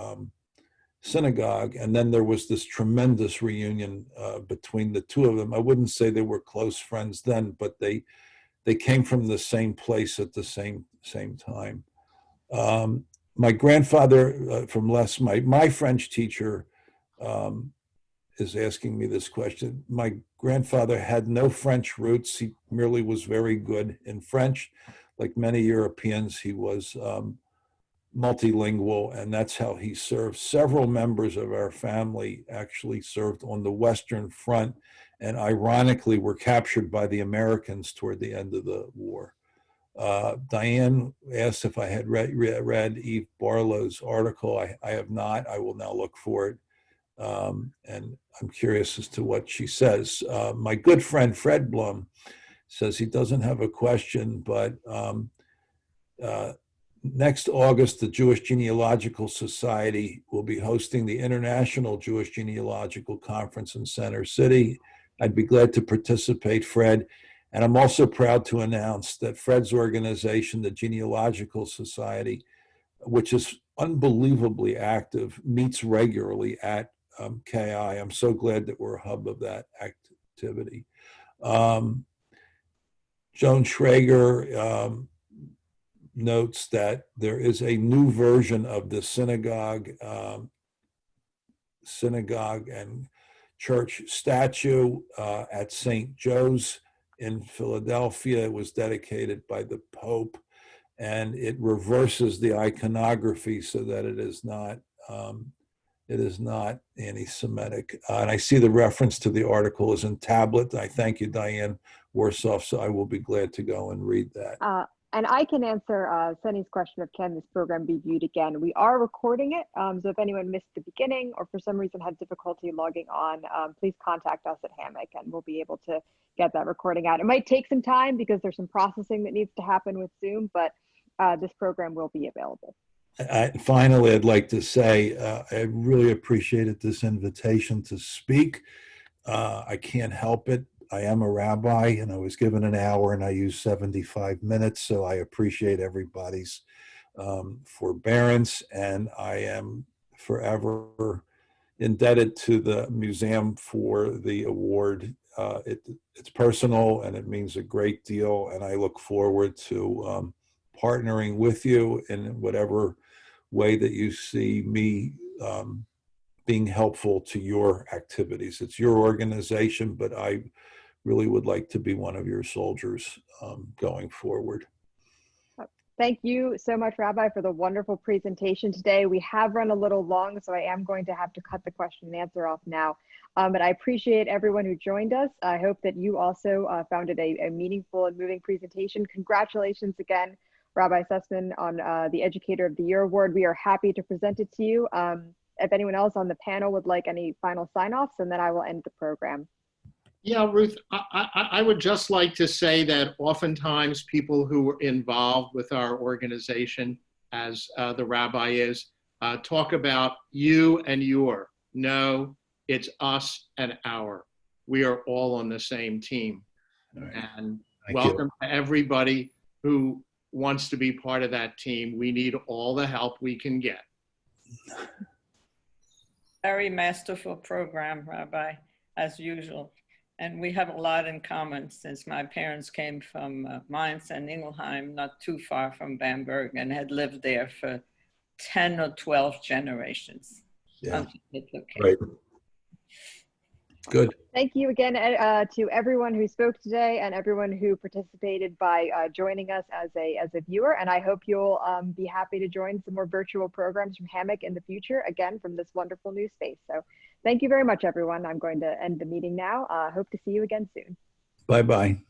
synagogue." And then there was this tremendous reunion between the two of them. I wouldn't say they were close friends then, but they came from the same place at the same time. My grandfather from Les, my French teacher, is asking me this question. My grandfather had no French roots. He merely was very good in French. Like many Europeans, he was multilingual, and that's how he served. Several members of our family actually served on the Western Front, and ironically were captured by the Americans toward the end of the war. Diane asked if I had read Eve Barlow's article. I have not. I will now look for it. And I'm curious as to what she says. My good friend Fred Blum says he doesn't have a question, but next August, the Jewish Genealogical Society will be hosting the International Jewish Genealogical Conference in Center City. I'd be glad to participate, Fred. And I'm also proud to announce that Fred's organization, the Genealogical Society, which is unbelievably active, meets regularly at KI. I'm so glad that we're a hub of that activity. Joan Schrager notes that there is a new version of the synagogue and church statue at St. Joe's in Philadelphia. It was dedicated by the Pope, and it reverses the iconography so that it is not anti-Semitic. And I see the reference to the article is in tablet. I thank you, Diane Warsoff, so I will be glad to go and read that. And I can answer Sunny's question of can this program be viewed again? We are recording it, so if anyone missed the beginning or for some reason had difficulty logging on, please contact us at HAMEC and we'll be able to get that recording out. It might take some time because there's some processing that needs to happen with Zoom, but this program will be available. Finally, I'd like to say I really appreciated this invitation to speak. I can't help it. I am a rabbi, and I was given an hour, and I used 75 minutes, so I appreciate everybody's forbearance, and I am forever indebted to the museum for the award. It's personal, and it means a great deal, and I look forward to partnering with you in whatever way that you see me being helpful to your activities. It's your organization, but I really would like to be one of your soldiers going forward. Thank you so much, Rabbi, for the wonderful presentation today. We have run a little long, so I am going to have to cut the question and answer off now. But I appreciate everyone who joined us. I hope that you also found it a meaningful and moving presentation. Congratulations again, Rabbi Sussman, on the Educator of the Year Award. We are happy to present it to you. If anyone else on the panel would like any final sign-offs, and then I will end the program. Yeah, Ruth, I would just like to say that oftentimes people who are involved with our organization, as the rabbi is, talk about you and your. No, it's us and our. We are all on the same team. Right. And Thank welcome you. to everybody who wants to be part of that team. We need all the help we can get. Very masterful program, Rabbi, as usual. And we have a lot in common since my parents came from Mainz and Ingelheim, not too far from Bamberg, and had lived there for 10 or 12 generations. Yeah, right. Good. Thank you again to everyone who spoke today and everyone who participated by joining us as a viewer. And I hope you'll be happy to join some more virtual programs from HAMEC in the future, again, from this wonderful new space. So thank you very much, everyone. I'm going to end the meeting now. Hope to see you again soon. Bye-bye.